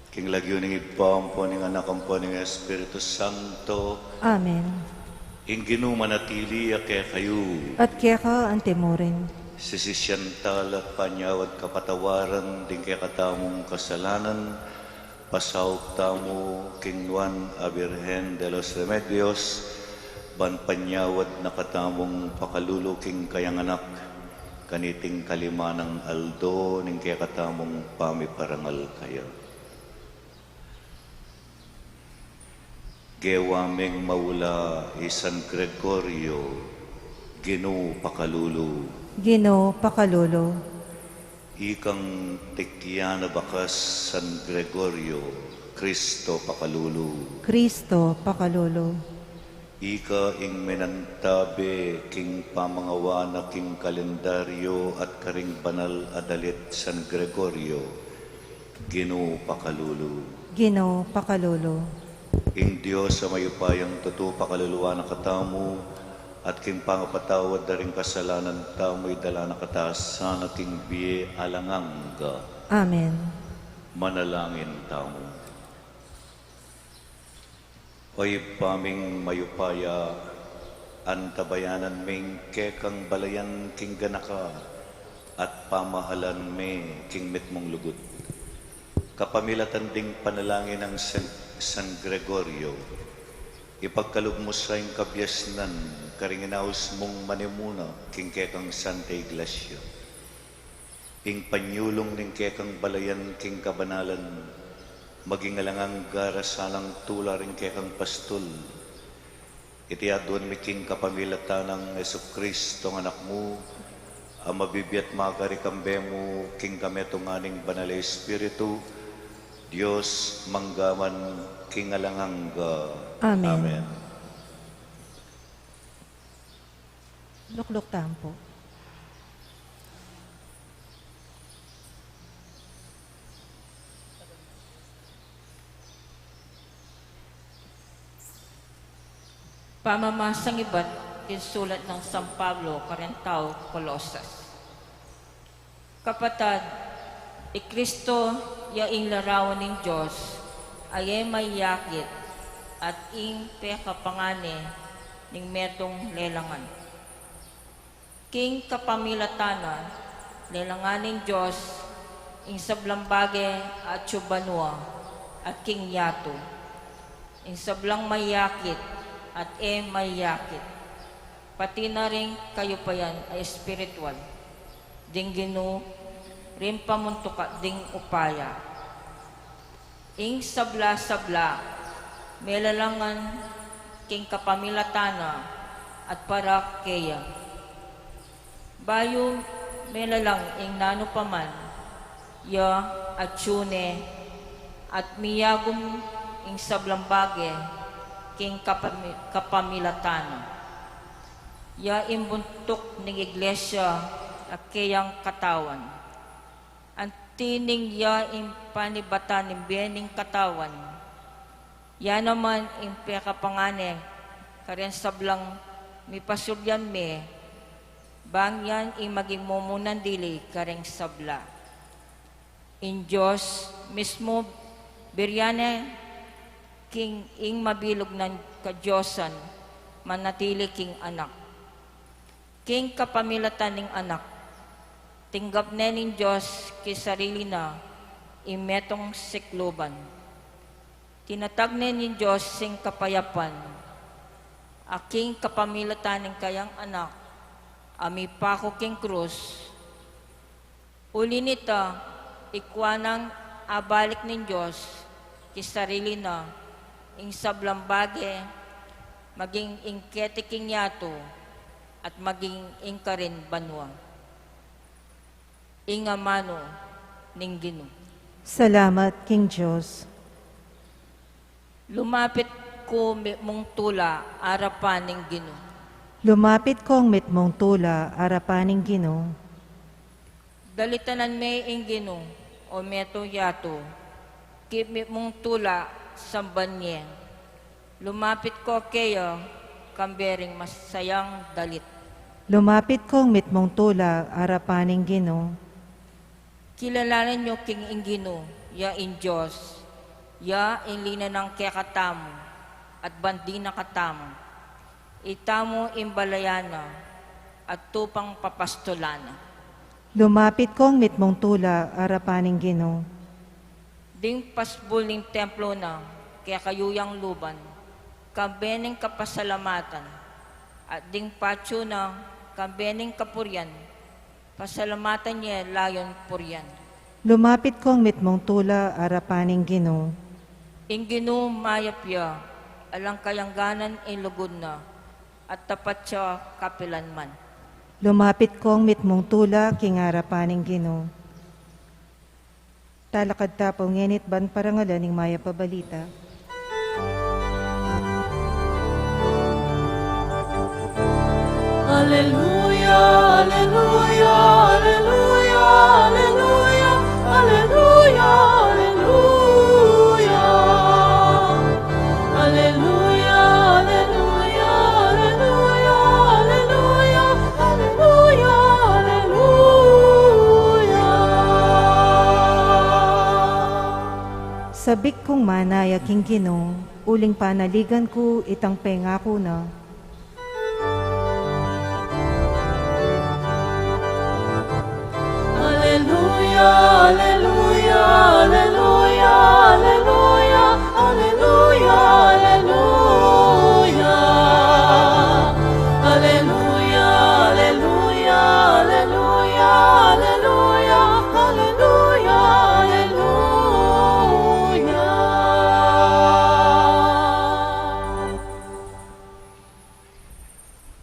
King lagyo ning ipampo ning anak ampo ning Espiritu Santo Amen. ing ginumanatili kaya kayo At kaya ka antemorin, sisisyantal at panyawad kapatawaran din kaya katamong kasalanan pasawag tamo king Juan a Virgen de los Remedios ban panyawad na katamong pakalulu king kayang anak kaniting kalimanang aldo ning kaya katamong pamiparangal kayo. Gewameng maula San Gregorio, Ginu pakalulu, Ginoo pakalolo, ikang tikya na bakas San Gregorio, Kristo pakalulu, Kristo pakalolo, ika ing menantabe king pamangawana king kalendaryo at karing banal adalit San Gregorio, Ginu pakalulu. Ginoo pakalolo, Ing Diyos sa mayupayang totoo pakaluluwa na katamu at king pangapatawad na rin kasalanan tamo'y dala na kataasan at king biye alangangga. Amen. Manalangin tamo. Oy paming mayupaya antabayanan ming kekang balayan king ganaka at pamahalan me king mitmong lugut. Kapamilatan ding panalangin ng San Gregorio, ipagkalugmos sa ing kabyasnan, karinginaos mong manimuna, king kekang Santa Iglesia. Ing panyulong ning kekang balayan, king kabanalan, maging alangang garasanang tula ring kekang pastol. Itiadwan mi king kapamilatan ng Jesucristo ng anak mo, ang mabibiyat makarikambe mo, king kametong aning banal Espiritu, Diyos manggaman kingalangangga. Amen. Amen. Lukluk tampo. Pamamasang iba't kinsulat ng San Pablo, Corintao, Colosas. Kapatad, Kristo yaing larawan ng Diyos ay may yakit at ing pekapangane ning metong lelangan. King kapamilatana, lelangan ng Diyos ing sablambage at tsubanua at king yato. Ing sablang may yakit at may yakit. Pati na rin kayo pa yan ay spiritual. Dingginu rin pamuntuka ding upaya. Ing sabla-sabla, melalangan king kapamilatana at parakeya. Bayo melalang ing nanupaman, ya at tune at miyagum ing sablambage king kapamilatana. Ya imbuntok ning iglesia at kayang katawan. Tining ya in panibatan ng biyaning katawan. Ya naman in pekapangane, karen sablang mi pasulyan me, bang yan in maging mumunan dili kareng sabla. In Diyos mismo, biryane, king ing mabilog ng kadyosan, manatili king anak. King kapamilatan ng anak, tinggap na ng Diyos kay sarili na imetong sikluban. Tinatag na ng Diyos sing kapayapan, aking kapamilatan ng kayang anak, ami pako king krus. Uli nita, ikwanang abalik ng Diyos kay sarili na ing sablambage, maging ingkete king yato, at maging ingkarin banwa. Ingamano ning Ginoo. Salamat, King Diyos. Lumapit ko mong tula, arapan ning Ginoo. Lumapit kong mitmong tula, arapaning Ginoo. Dalitanan may inggino o meto yato, kimi mong tula sambanye. Lumapit ko kayo, kambering masayang dalit. Lumapit kong mitmong tula, arapaning Ginoo. Kilalanan nyo king inggino, ya in Diyos, ya in lina ng kekatamo, at bandi na katamo. Itamo imbalayana, at tupang papastolana. Lumapit kong mitmong tula, arapaning Ginoo. Ding pasbuling templo na, kaya kayuyang luban, kambening kapasalamatan, at ding patyo na, kambening kapuryan, pasalamatan niya layon puryan. Lumapit kong mitmong tula, arapaning Ginoo. Inggino mayapya, alang kayangganan ilugod na, at tapat siya kapilanman. Lumapit kong mitmong tula, king arapaning Ginoo. Talakad tapo ngenit ban parangalan ning maya pabalita. Alleluia, alleluia, alleluia, alleluia, alleluia, alleluia. Alleluia, alleluia, alleluia, alleluia, alleluia, alleluia. Sabik kong manaya king Ginoo, uling panaligan ko itang pengako na. Alleluia, alleluia, alleluia, alleluia, alleluia, alleluia. Alleluia, alleluia, alleluia, alleluia, alleluia, alleluia.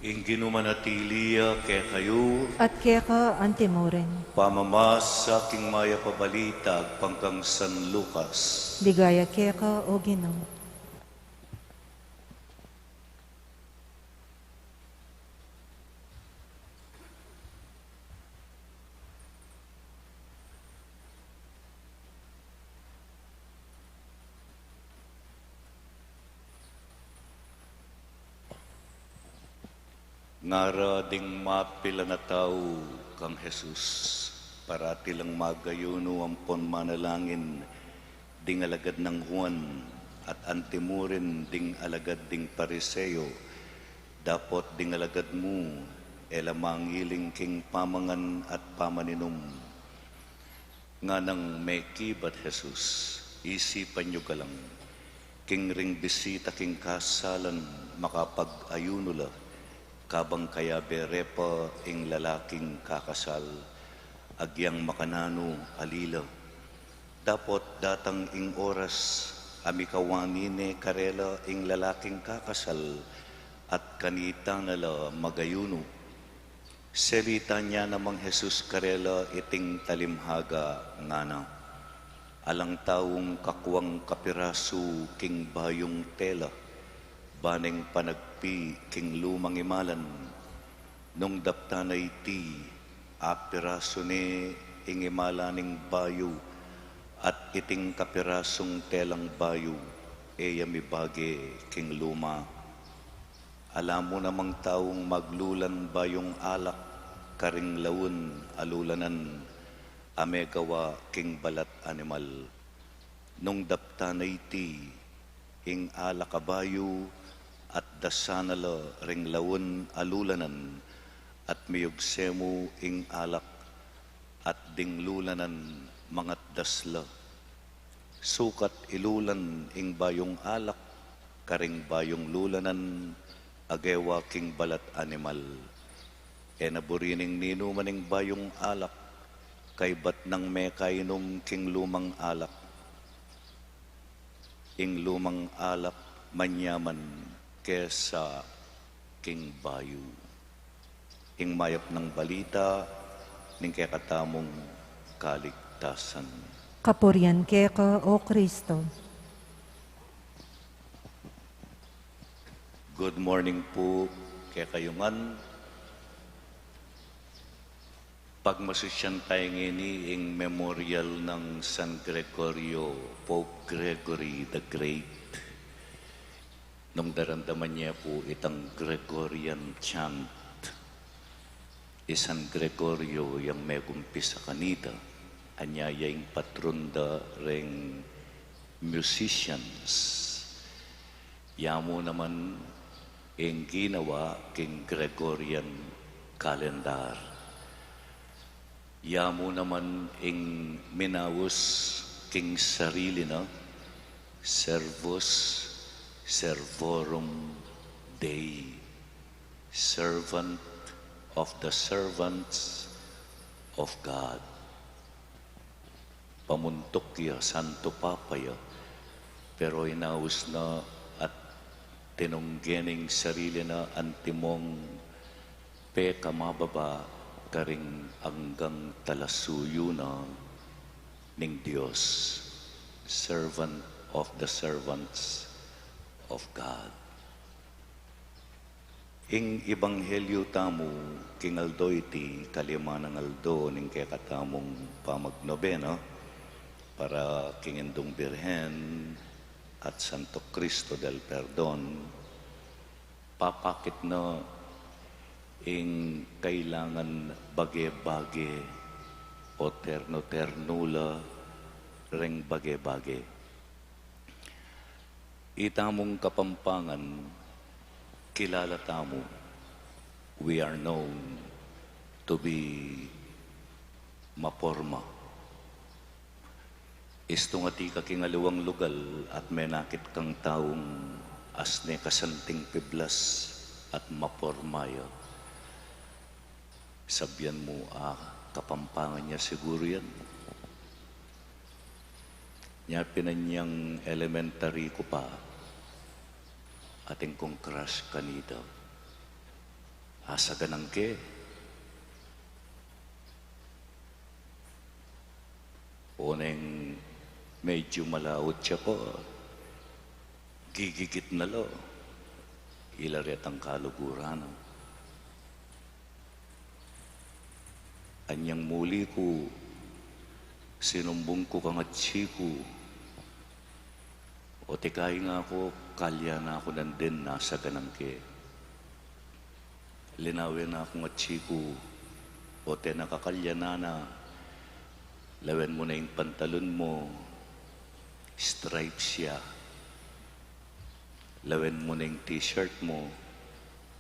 Inggino manatiliya kaya kayo, At keka antimoren. pamamas sa aking maya pabalita, pangkang San Lucas. Ligaya keka o Ginoo. Ngara ding mapila na tao kang Jesus, para tilang magayuno ampon manalangin, ding alagad ng Juan, at antimurin ding alagad ding Pariseo, dapot ding alagad mo, elamangiling king pamangan at pamaninom. Nga nang may kibat Jesus, isipan nyo galang, king ring bisita king kasalan, makapag-ayuno la, kabang kaya berepa ing lalaking kakasal, agyang makanano alila. Dapot datang ing oras, amikawanine karela ing lalaking kakasal, at kanita nala magayuno. Selita niya namang Jesus karela iting talimhaga ngana. Alang taong kakwang kapiraso king bayong tela, baning panagpi king lumang imalan, nung daptanay ti apiraso ni ing imalaning bayo, at iting kapirasong telang bayo, eyami bage king luma. Alam mo namang taong maglulan bayong alak, karing lawon alulanan, amegawa king balat animal. Nung daptanay ti ing alakabayo, at dasanala ring lawon alulanan, at miyugsemo ing alak, at dinglulanan mangat dasla. Sukat ilulan ing bayong alak, karing bayong lulanan, agewa king balat animal. E naburining nino maning bayong alak, kay bat nang may kainom king lumang alak. Ing lumang alak manyaman kesa king bayo. Ing mayap ng balita, ning kekatamong kaligtasan. Kapurian keka o Kristo. Good morning po kay kayungan. Pagmasusyan tayo ngini ing memorial ng San Gregorio, Pope Gregory the Great. Nung daramdaman niya po itang Gregorian chant, San Gregorio yung may gumpisa kanita, anyaya yung patron da ring musicians. Yamo naman yung ginawa king Gregorian calendar. Yamo naman ing minawos king sarili na servus servorum Dei, servant of the servants of God. Pamuntok ya, Santo Papa ya, pero inawas na at tinunggening sarili na antimong peka mababa karing hanggang talasuyo na ning Diyos, servant of the servants of God. Ing Ebanghelyo tamo, king Aldo iti kalima ng Aldo ning kaya katamong pamagnobena para king Indong Birhen at Santo Cristo del Perdon, papakit na ing kailangan bage-bage o terno-ternula ring bage-bage. Itamong Kapampangan, kilala tamo, we are known to be maporma. Isto nga ti kakingaluwang lugal at may nakit kang taong asne kasanting piblas at mapormayo. Sabyan mo, Kapampangan niya siguro yan. Niya pinanyang elementary ko pa, ating kong crush kanito. Asa ganang ke. Uneng medyo malawot siya ko, gigigit na lo, ilaret ang kaluguran. Anyang muli ko, sinumbong ko kangatsi ko, o tikay nga ako, kalya na ako nandin, nasa ganang ke. Linawin na ako ngatsi ko, o te nakakalya na, lawen mo na yung pantalon mo, stripes siya. Lawen mo na yung t-shirt mo,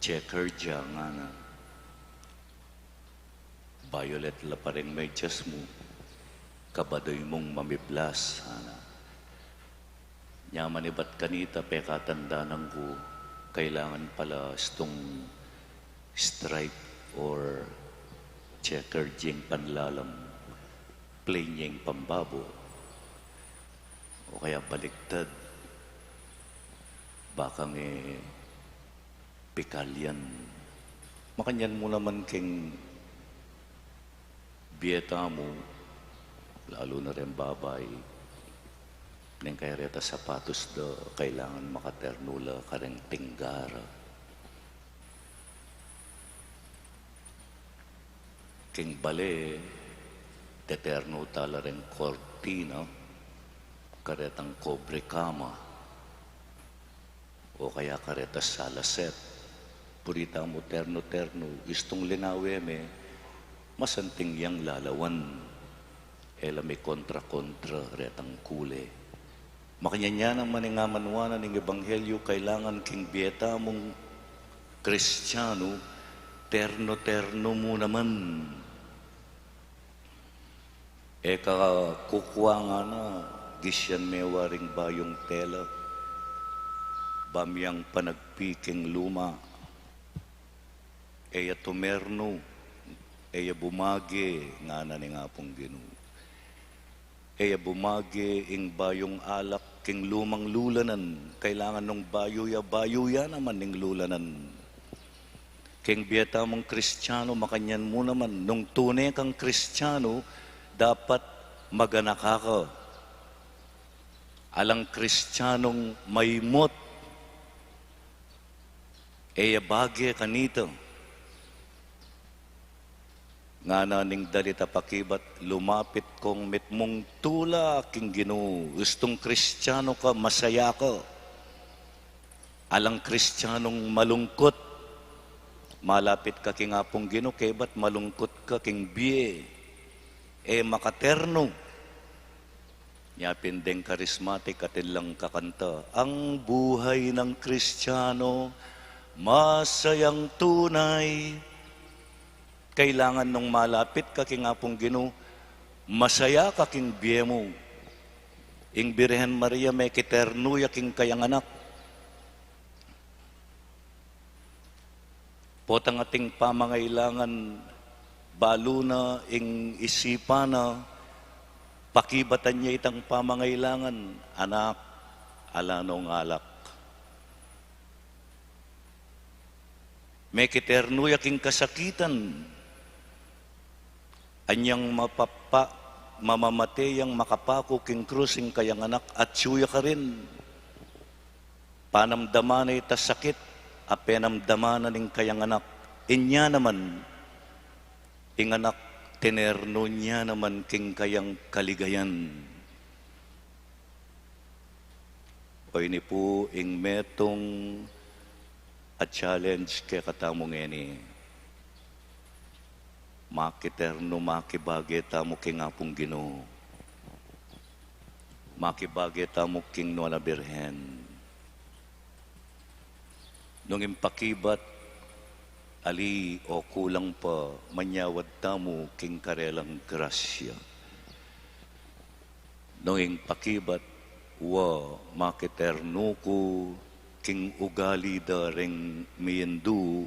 checker dya nga na. Violet la pa rin medyas mo, kabadoy mong mamiblas. Nyaman iba't kanita, pekatandaan ko, kailangan pala itong stripe or checker jing panlalam, plain jing pambabo, o kaya baliktad, baka may pikalyan. Makanyan mo naman king biyeta mo, lalo na rin babay, nang kaya reta sapatos do, kailangan makaternula ka rin tinggara. King bale, teterno tala rin cortina, karetang kobre kama, o kaya kareta salaset. Purita mo terno-terno, istong linaweme, masanting yang lalawan, ela may kontra-kontra retang kule. Makanya naman ng amanwanan ng Ebanghelyo, kailangan king bieta mong Kristiyano, terno-terno mo naman. Eka kukuha nga na, gisyan may waring bayong tela, bamyang panagpiking luma, eya tumerno, eya bumagi, nga na ni nga pong Ginoo. Eya bumagi, ing bayong alak, king lumang lulanan, kailangan nung bayo-ya naman ning lulanan. King biyeta mong Kristiyano, makanyan mo naman, nung tunay kang Kristiyano, dapat maganaka ka. Alang Kristiyanong maymot, eya bagay kanito. nga naning dalita pakibat, lumapit kong mitmong tula king Ginoo. Gustong Kristiyano ka, masaya ka. Alang Kristiyanong malungkot, malapit ka king apong Ginoo, kebat malungkot ka king biye. Makaterno. Yapin deng karismatik at ilang kakanta. Ang buhay ng Kristiyano, masayang tunay. Kailangan nung malapit ka king apong Ginoo, masaya ka king biye mo. Ing Birhen Maria may kiternuya king kayang anak. Potang ating pamangailangan, balo na ing isipan na, pakibatan niya itang pamangailangan, anak, alanong alak. May kiternuya king kasakitan, anyang mamamate yang makapako king krusing kayang anak at suya ka rin. Panamdaman ay tasakit, apenamdaman ning kayang anak. Inya naman, ing anak, tinerno niya naman king kayang kaligayan. O ini po ing metong at challenge kay katamong eni. Makiterno makibagi tamo king apong Ginoo. Makibagi tamo king Nuala Birhen. Nung impakibat, ali o kulang pa, manyawad tamo king karelang grasya. Nung impakibat, wa makiterno ko king ugali da ring miyendu.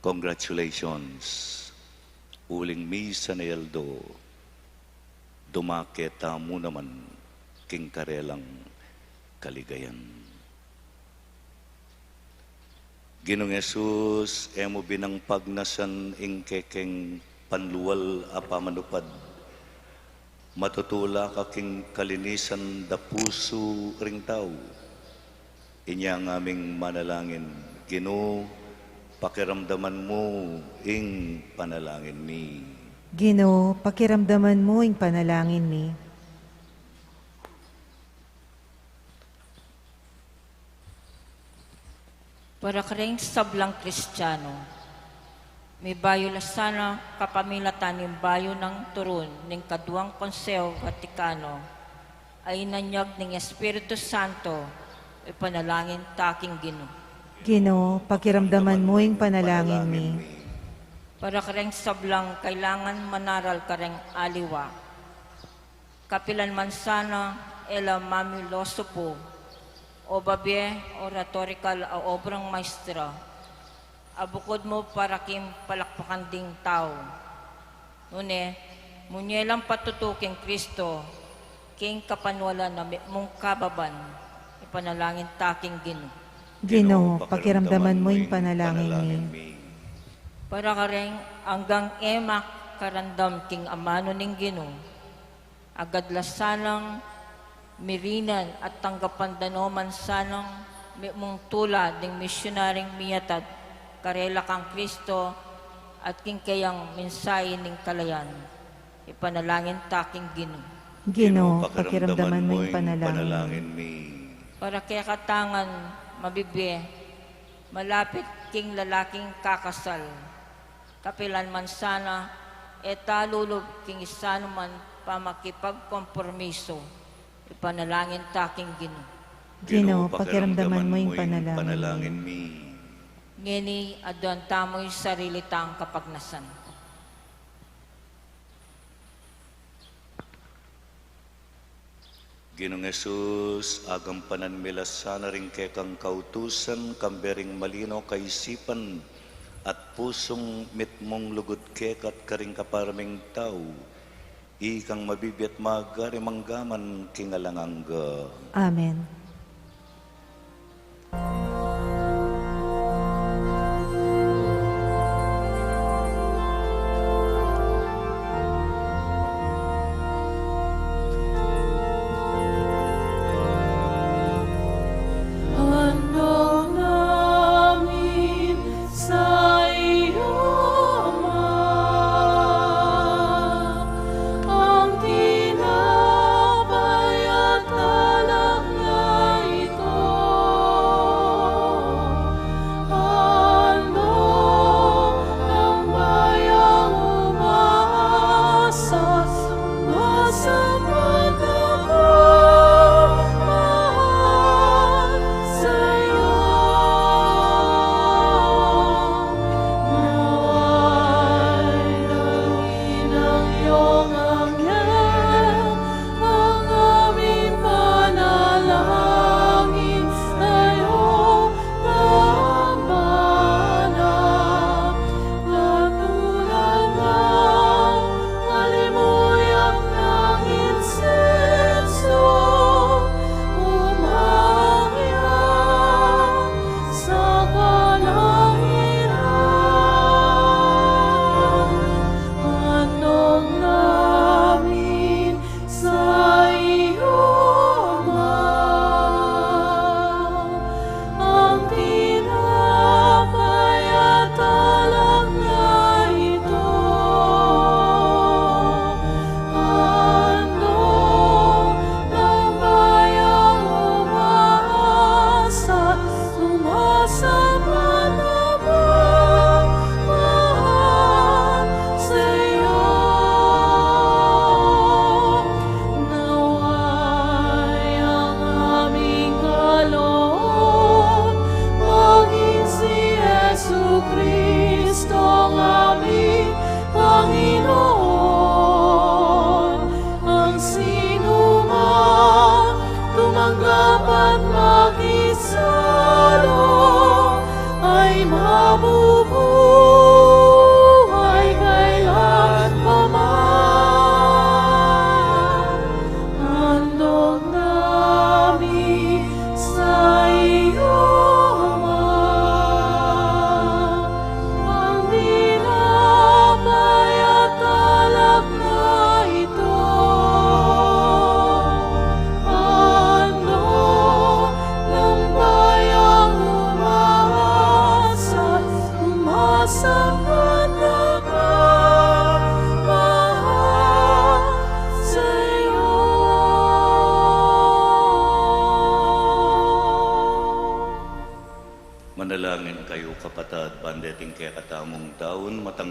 Congratulations. Uling misa na yaldo, dumaketa mo naman king karelang kaligayan. Ginong Jesus, emo binang pagnasan ing kekeng panluwal apamanupad. Matutula ka king kalinisan da puso ring tao. Inya ang aming manalangin, Ginoo, pakiramdaman mo ing panalangin mi. Ginoo, pakiramdaman mo ing panalangin mi. Para kareng sablang Kristiyano, may bayo lasana kapamilatan ng bayo ng turun ng kaduang Konseo Vatikano ay nanyag ng Espiritu Santo ipanalangin taking Ginoo. Ginoo, pakiramdaman mo ing panalangin mi. Para kareng sablang kailangan manaral kareng aliwa. Kapilan man sana ela mamiloso po o babye oratorical a obrang maestra. Abukod mo para kim palakpakan ding tao. Nune, munyelang patutuking Kristo, king kapanwala na mong kababan, ipanalangin taking Ginoo. Ginoo, pakiramdaman mo ing panalangin mi. Para kareng hanggang emak karandam king amano ning Ginoo. Agad lasanang mirinan at tanggapan danoman sanang mong tula ding misyonaring miyatad karela kang Kristo at king kayang mensahe ning kalayan. Ipanalangin taking Ginoo. Ginoo, pakiramdaman mo ing panalangin mi. Para kaya katangan mabibye, malapit king lalaking kakasal. Kapilan man sana, talulog king isano man pamakipagkompromiso. Ipanalangin taking Ginoo. Ginoo, pakiramdaman mo ing panalangin mi. Ngini adon tamoy sarili tang kapagnasan. Ginong Jesus, agampanan milasana rin kay kang kautusan, kambering malino kaisipan, at pusong mitmong lugod kekat karing kaparaming tao, ikang mabibiyat magari manggaman kingalangangga. Amen. Handog namin sa iyo, Ama.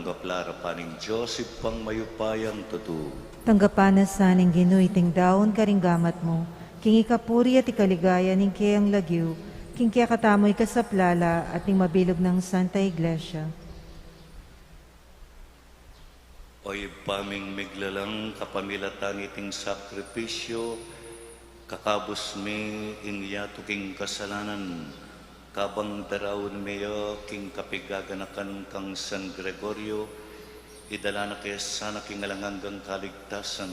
tanggap lara paning Joseph pang mayupayang tutu. Tanggapan na saning ginuiting daon karinggamat mo, king ikapuri at ikaligaya ning kayang lagyu, king kaya katamoy kasaplala at ning mabilog ng Santa Iglesia. Oy paming miglalang kapamilatan iting sakripisyo, kakabos mi inyato king kasalanan, kabang darawon meyo king kapigaganakan kang San Gregorio, idala na kaya sana king alanganggang kaligtasan,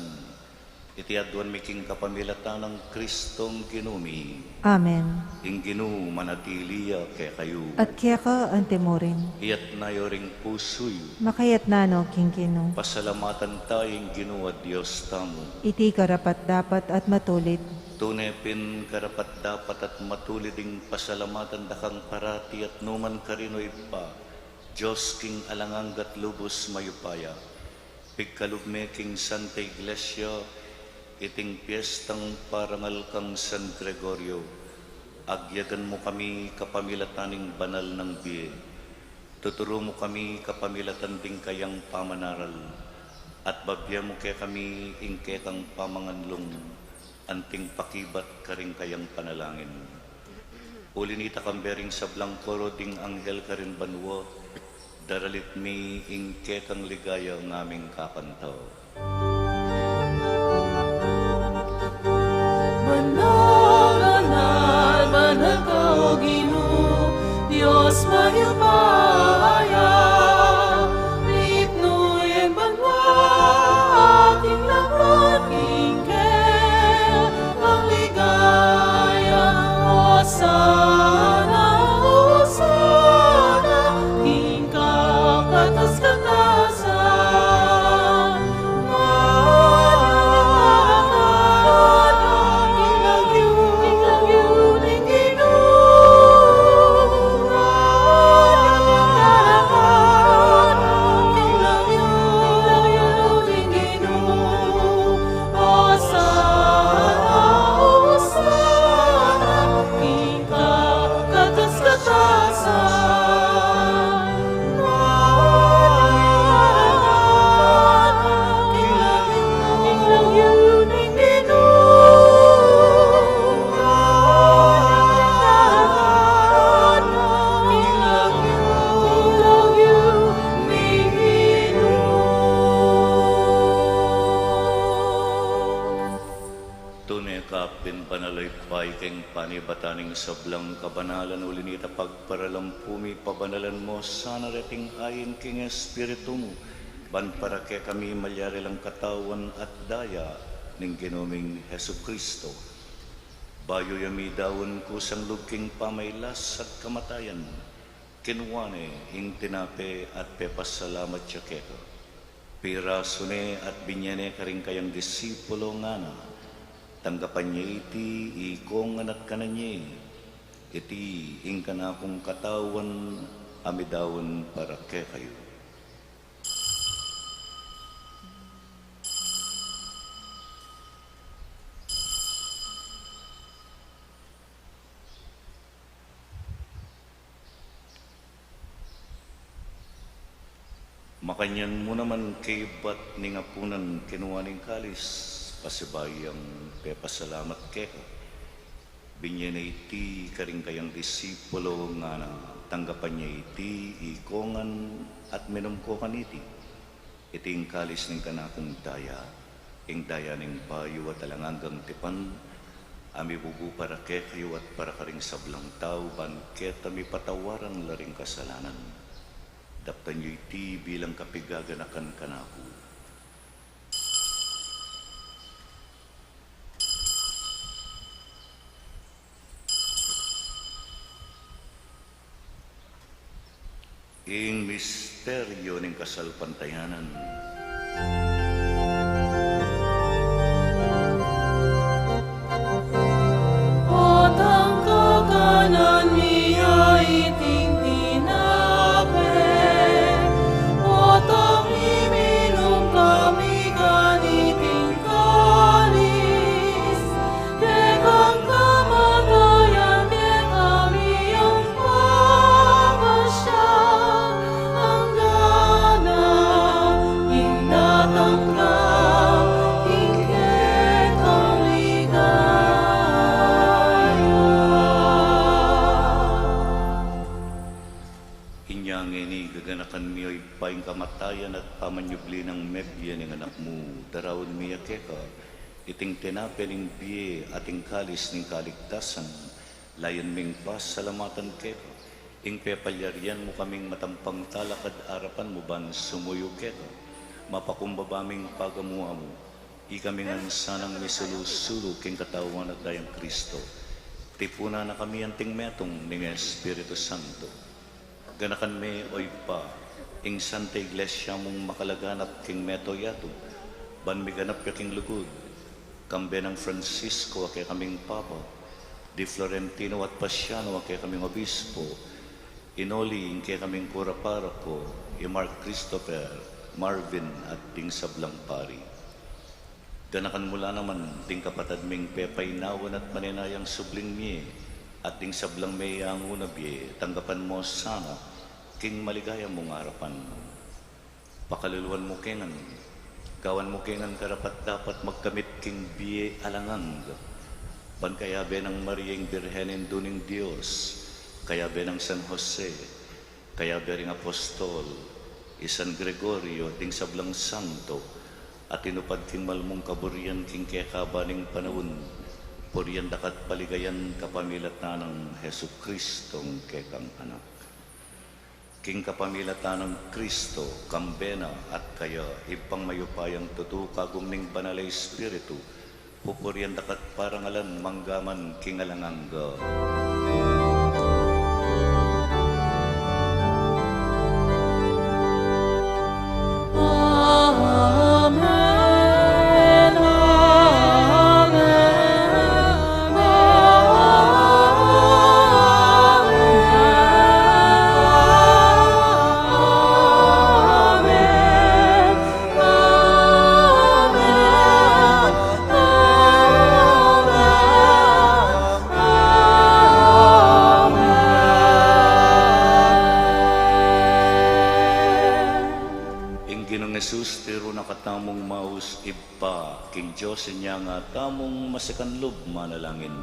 itiadwan mi king kapamilatan ng Kristong ginumi, Amen. ing ginu manatiliya kaya kayo, At kaya ka antemorin, iyat na yoring pusoy, makayat nano king kinu, pasalamatan tayong ginu at Diyos tamo. iti karapat dapat at matulit, Tunepin karapat dapat at matuliding pasalamatan dakang parati at numan karinoy pa. Diyos king alanganggat lubos mayupaya. Pigkalugme king Santa Iglesia, iting piyestang parangal kang San Gregorio. Agyagan mo kami kapamilataning banal ng biye. Tuturo mo kami kapamilatan ding kayang pamanaral. At babya mo kaya kami ingketang pamanganlong, anting pakibat karing kayang panalangin. Ulinita kambering sa blangkoro ding anghel karin banwo, daralit mi ingke kang ligaya ng aming kakantaw. Mananal, manakaw, Ginoo, Diyos mayupaya, lipnuyen banwa, ating laman, ingkel, ang ligaya, Hosana, Hosana, king kakatas-katasan, Tunay kapin panalaypay keng panibataning sablang kabanalan ulinita pagparalampumi pabanalan mo sana reting ayin king espiritu mo ban para kay kami malyari lang katawan at daya ning ginoming Hesu Kristo. Bayo yami dawon kusang lugking pamaylas at kamatayan, kinwane ing tinape at pepasalamat siya keto. Pirasune at binyane karing kayang disipulo nga na, tanggapan niya iti, ikong anak ka na niya, iti ing ka na akong katawan, amidawon para ke kayo. Makanyan mo naman kay bat ni ngapunan kinuwaning kalis, pasibayang pepasalamat keko. Binyan na iti karing kayang disipulo nga na tanggapan niya iti ikongan at minumkokan iti. Iting kalis ng kanakong daya, ing daya ng bayo at alanganggang tipan, ami bubu para kekayo at para karing sablang tao, banket ami patawaran laring kasalanan. Daptan niyo iti bilang kapigaganakan kanako. Ing misteryo ng kasalpantayanan. Otang kakanan niya iting tinape, otang iminom kami ganiting kalis, dekang kamatayan, de kami ang pagpasya, ang gana at pamanyubli ng mebya ng anak mo, darawin miya keka, iting tinape ng biye ating kalis ng kaligtasan, layan ming pasalamatan keka, ing pepalyarian mo kaming matampang talakad arapan mo ban sumuyo keka, mapakumbabaming pagamuha mo, ikaming sanang misulu-sulu king katawan at dayang Kristo, tipuna na kami anting metong ng Espiritu Santo. Ganakan me oy pa, ing Santa Iglesia mong makalaganap king meto yato, ban miganap ka king lugod, kambe ng Francisco kay kaming Papa, di Florentino at Pasiano kay kaming Obispo, inoli ing kay kaming Kura Paroko, i Mark Christopher, Marvin at ding Sablang Pari. Ganakan mula naman ding kapatad ming pepaynawan at maninayang subling miye, at ding sablang may ang unabi, tanggapan mo sana, king maligaya mong harapan. Pakaluluan mo kengan, gawan mo kengan karapat dapat magkamit king biye alangang. Ban kaya be ng Mariang Birhenin duning Diyos, kaya be ng San Jose, kaya be ring Apostol, San Gregorio, ding sablang santo, at inupad king malmong kaburian king kekabaning panahon, puriyan dakat paligayan kapamilatan ng Hesu Kristong kekang anak. King kapamilatan ng Kristo, kambena at kaya ipang mayupayang tutu kagum ning banalay Espiritu, pupuriyan dakat parangalan manggaman king alangangga. Nakatamong maus iba, king Diyos niya nga tamong masakanlob manalangin.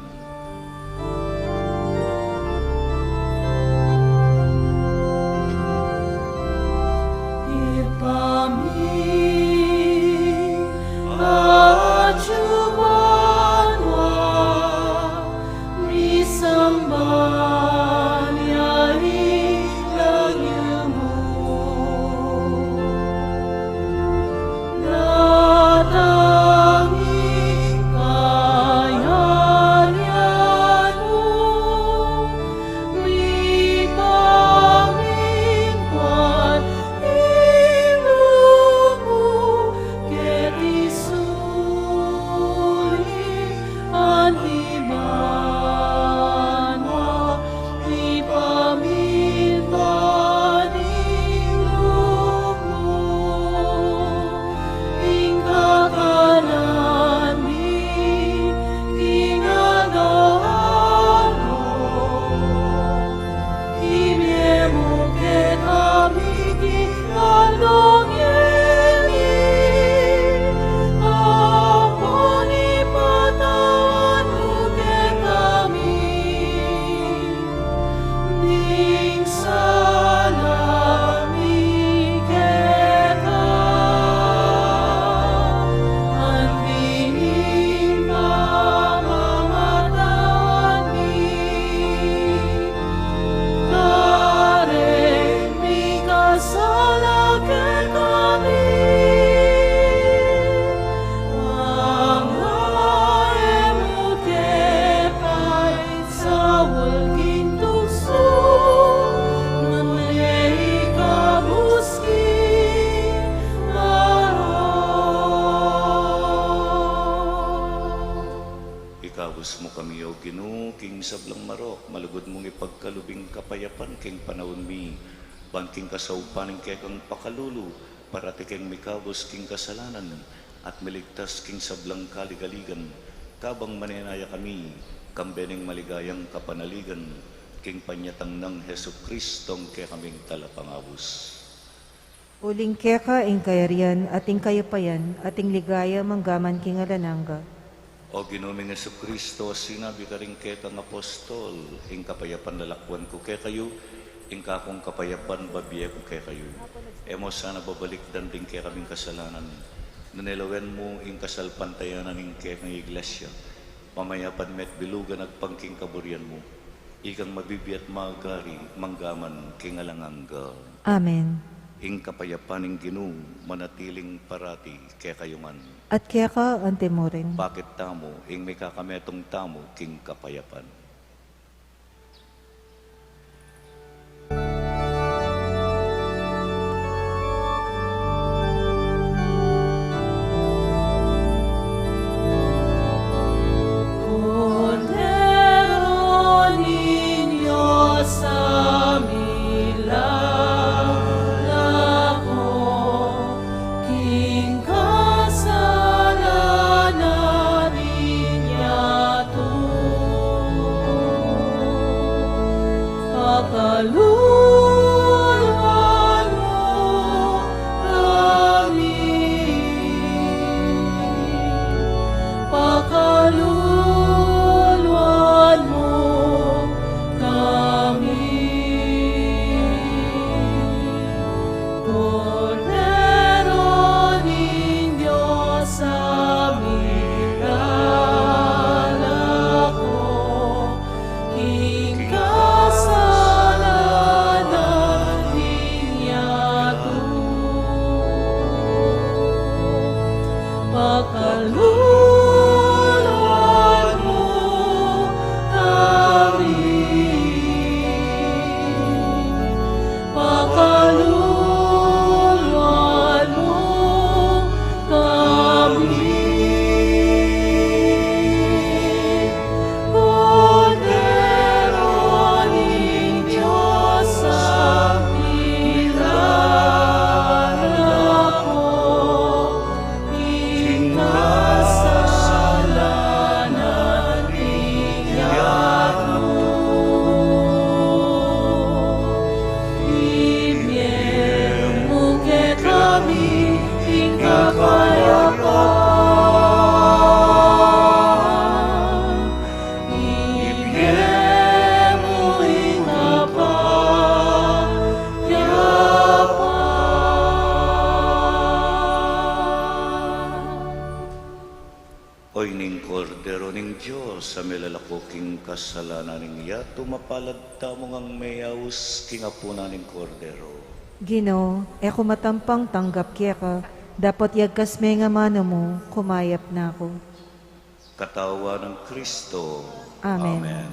Ikabos mo kami o Ginoo, king sablang marok, malugod mong ipagkalubing kapayapan king panahon mi, banking kasaupaning kekang pakalulu, parati keng mikabos king kasalanan, at miligtas king sablang kaligaligan, kabang maninaya kami, kambening maligayang kapanaligan, king panyatang ng Hesu Kristong kaya kaming talapangabos. Uling keka ing kayarian ating kayapayan ating ligaya manggaman king alanangga. O Ginoong Hesu Kristo, sinabi ka rin ketang apostol, ing kapayapan lalakwan ko kaya kayo, ingka kong kapayapan babiya ko kay kayo. Emo sana babalik dan din kay kaming kasalanan. Nanilawen mo ing kasalpantayanan ing kay ng iglesia. Mamayapan met bilugan at pangking kaburian mo. Ikang mabibiyat magari manggaman kingalangangga. Amen. Ing kapayapan ing Ginoo manatiling parati kay kayo man. At kaya ka, antemoren. Bakit tamo ing may kakametong tamo king kapayapan. Cordero Niño sa milagro, King kasalanan niya to. Pakaluluan mo kami, pakaluluan mo kami. Cordero Niño sa milagro, King kasalanan niya to. Pakaluluan mo kami, pakaluluan mo kami. Cordero Niño sa milagro, King kasalanan niya to. Ibigay mo kay kami ing kapayapaan. Ibigay mo ing kapayapaan. Oy ning kordero ning Diyos sa milalakoking kasalanan ning iya, tumapalad tamo ngang mayaws king apuna ning kordero. Ginoo, eko matampang tanggap kaya ka, dapat yagkas may nga mano mo, kumayap na ako. Katawa ng Kristo. Amen. Amen.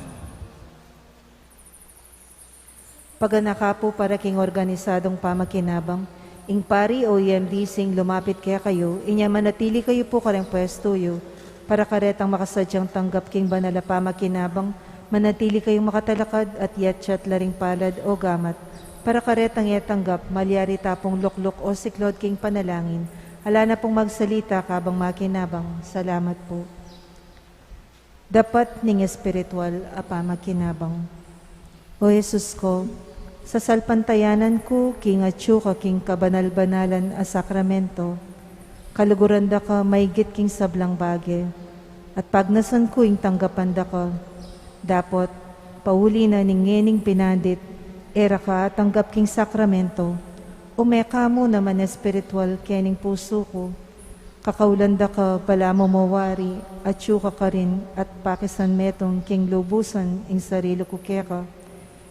Paganaka po para king organisadong pamakinabang, ing pari o EMD sing lumapit kaya kayo, inya manatili kayo po karang pwestuyo, para karetang makasadyang tanggap king banala pamakinabang, manatili kayong makatalakad at yatsyat laring palad o gamat, para karetang yatanggap malyari tapong lukluk o siklod king panalangin, hala na pong magsalita kabang makinabang. Salamat po. Dapat ning espiritual apamakinabang. O Jesus ko, sa salpantayanan ko, king atyo ka king kabanal-banalan a sakramento, kaluguran da ka maigit king sablang bagay, at pagnasan ko ing tanggapan da ka, dapat pauli na ning ngening pinandit, era ka tanggap king sakramento, umeka mo naman espiritual kening puso ko, kakaulan da ka pala mo mawari, at ka ka rin, at pakisan metong king lubusan ing sarilo ko keka,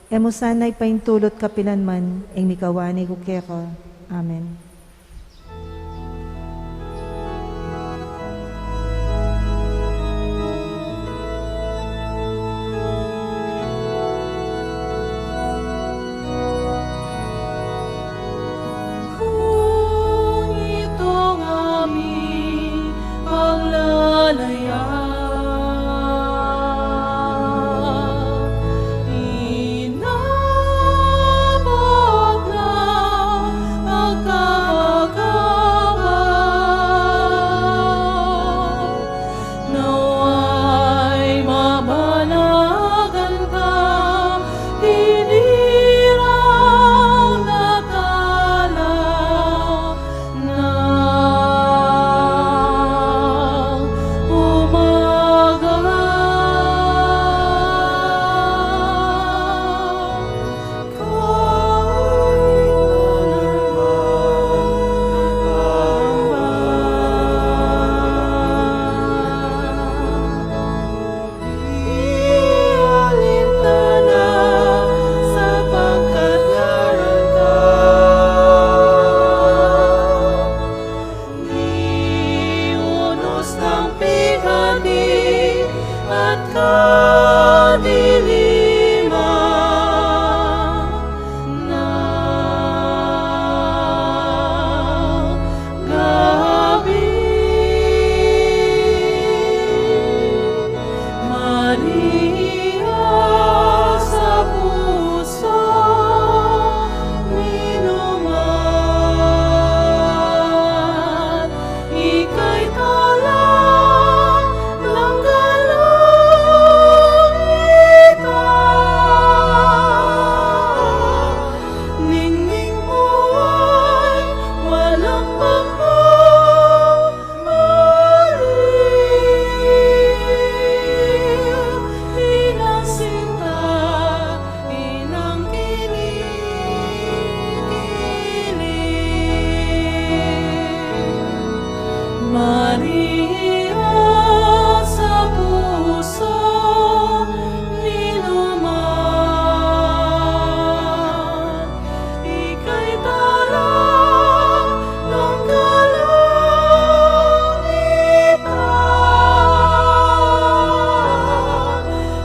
emo sana'y paintulot kapilanman, ing nikawani ko keka. Amen. Kung itong aming paglalayag, inabot na pagka kadiliman ng gabi. Maria sa puso ninuman, ika'y talang ng kalangitan. Ningning mo ay walang pagmamaliw. Inang sinta, inang kinikilig. Maria sa puso ninuman, ika'y talang ng kalangitan.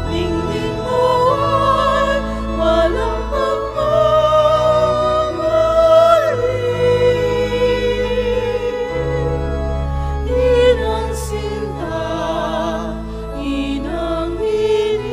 Ningning mo ay walang pagmamaliw. Inang sinta, inang kinikilig.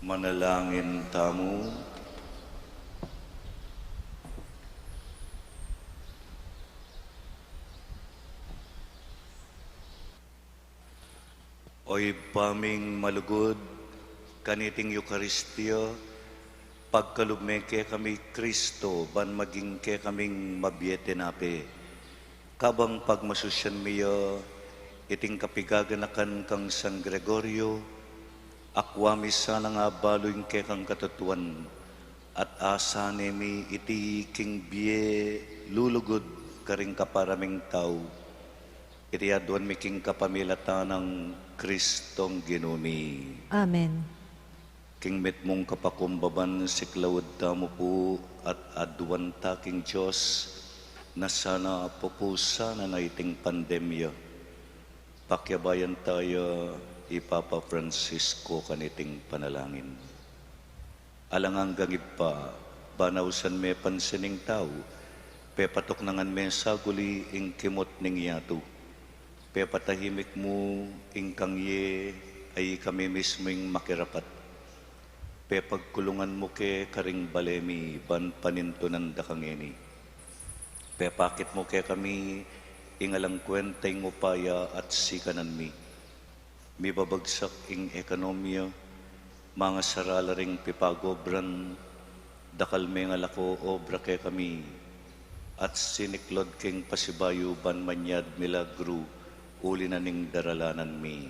Manalangin tamo. Oy paming malugod, kaniting Eukaristya, pagkalumeke kami Kristo, ban maging ke kaming mabiyete nape. Kabang pagmasusyan miyo, iting kapigaganakan kang San Gregorio, akwami sana nga baloy ke kang katutuan, at asa nemi iti king biye lulugod karing kaparaming tao, iti aduan mi king kapamilata ng Kristong ginuni. Amen. King met mong kapakumbaban si klawad tamo po at aduan ta king Diyos na sana pupusa na naiting pandemya. Pakyabayan tayo Ipapa Francisco kaniting panalangin. Alangang gangib pa, banawsan me pansining tao, pepatok nangan me saguli ing kimot ning yato. Pepatahimik mo ing kangye ay kami mismong makirapat. Pepagkulungan mo ke karing balemi ban panintunan da kangeni. Pepakit mo ke kami ingalang kwentay ngupaya at sikanan mi. Mibabagsak ing ekonomiya, mga saralaring pipagobran, dakal me nga lako obra ke kami, at siniklod king pasibayo ban manyad milagro, uli na ning daralanan mi.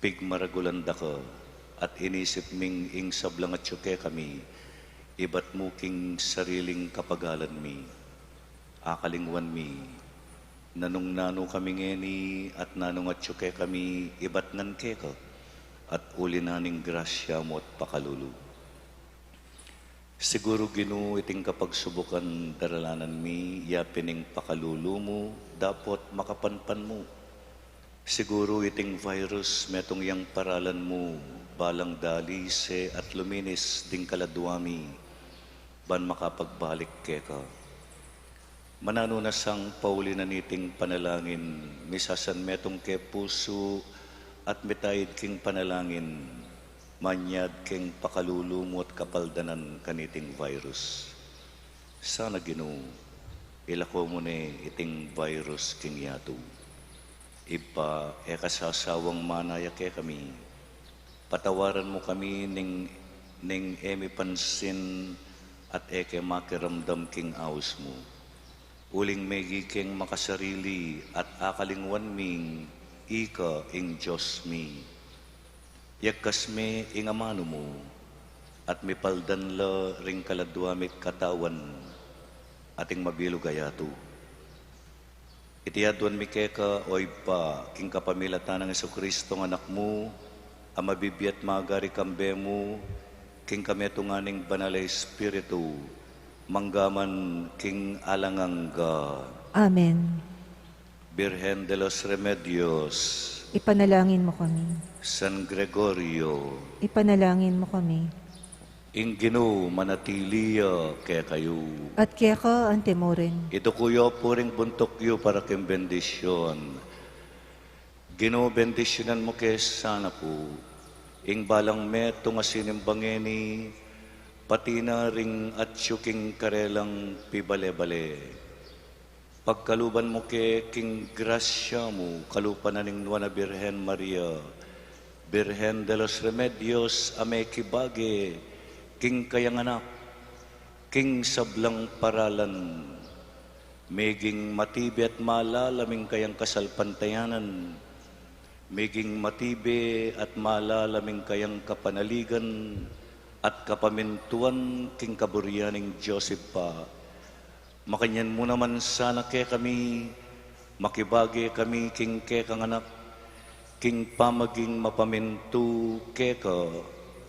Pigmaragulan da ka, at inisip ming ing sablang at syuke kami, ibat mo king sariling kapagalan mi. Akalingwan mi, nanong nano kami ngeni at nanong at syuke kami, ibat ngan ke ka, at uli na ning grasya mo at pakalulu. Siguro ginu iting kapagsubukan daralanan mi, yapining pakalulu mo, dapat makapanpan mo. Siguro iting virus metong yang paralan mo, balang dali se at luminis ding kaladwami, ban makapagbalik ke ka. Manano na sang pauli na niting panalangin, misasan metong ke puso at mitayid king panalangin, manyad king pakalulumot kapaldanan kaniting virus. Sana Ginoo, ilako mo ne iting virus king yato. Ipa kasasawang manaya ke kami. Patawaran mo kami ning emi pansin at eke makiramdam king aus mo. Uling megi king makasarili at akalingwan ming ika ing Diyos mi. Yakas me ing amano mo, at mipaldan la ring kaladwamit katawan, ating mabilog ayato. Itiadwan mi keka oy pa king kapamilatan ng Kristo ng anak mo, ang mabibiyat magari kambe mo, king kametunganing banalay espiritu, manggaman king alangangga. Amen. Birhen de los Remedios, Ipanalangin mo kami. San Gregorio, Ipanalangin mo kami. Ingino manatiliya kaya kayo. At kaya ka antemorin. Ito kuyo puring buntok yu para kem bendisyon. Gino bendisyonan mo kay sana po. Ing balang meto nga sinimbangeni, pati na ring at syuking karelang pibale-bale. Pagkaluban mo ke king grasya mo, kalupan na ning Nuana Birhen Maria, Birhen de los Remedios, ame kibage, king kayanganak, king sablang paralan, meging matibi at malalaming kayang kasalpantayanan, meging matibi at malalaming kayang kapanaligan, at kapamintuan king kaburyaning Joseph pa. Makanyan mo naman sana kay kami, makibagi kami king kekang anak, king pamaging mapamintu keka,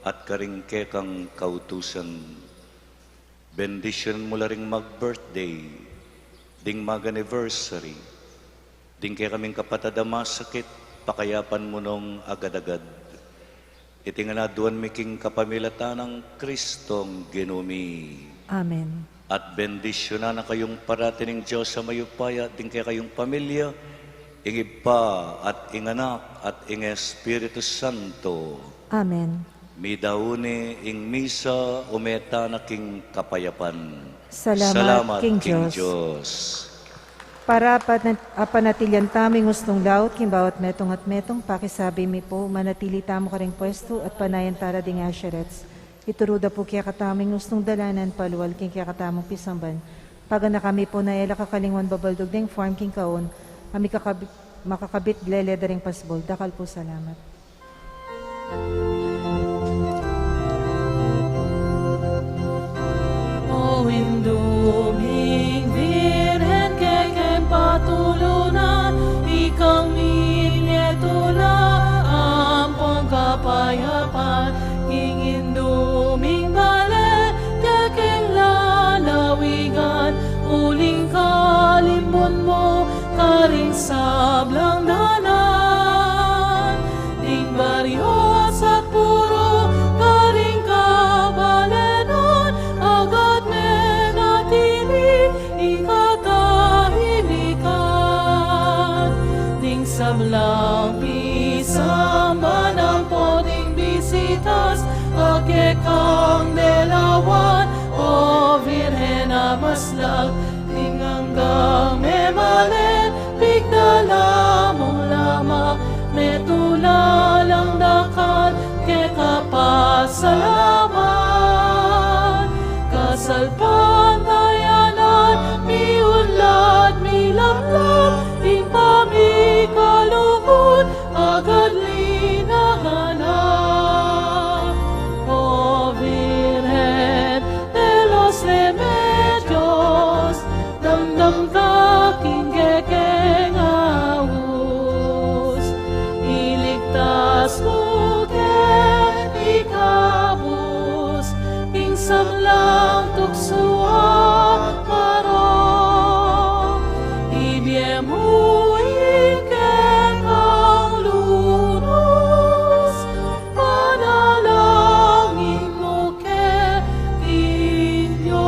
at karing kekang kautusan. Bendisyon mo ring mag-birthday, ding mag-anniversary, ding kay kaming kapatadama sakit, pakayapan mo nung agad-agad. Itinganaduan mi king kapamilatan ng Kristong ginumi. Amen. At bendisyonan na kayong paratining Diyos sa mayupaya, din kay kayong pamilya, ingib pa at inganak at ing Espiritu Santo. Amen. Midaune ing misa umeta na king kapayapan. Salamat, King Diyos. Para apanatilyan taming gustong laot, king bawat metong at metong, pakisabi mi po, manatili tamo ka ring pwesto at panayan tara ding asherets. Ituruda po kaya kataming gustong dalanan, paluwal king kaya katamong pisamban. Paga na kami po na ela kakalingwan babaldog ding farm king kaon, kami makakabit glele daring pasbol. Dakal po salamat. O induming Virhen keken patulunan, ikaw minyetula ampong kapayapan. King induming bale keken lalawigan, uling kalimbon mo karing sablang danan. Ding baryo at puro karing kabalenon, agad menatili ikatahimikan. Ding sablang pisamban ang poding bisitas, akekang delawan o Virhen na maslag. Ding hanggang memalen, pigdala mong lama, metulalang dakal, ke kapasalaman. Kasalpantayanan, miunlad, milamlam, ing pamikalugod, agad linahanap. O Virhen de los Remedios, damdam ka king kekeng awus, iligtas mo ken ikabus, ing sablang tuksuang marong, ibye mo iken ang lunos, panalangin mo ken Diyos.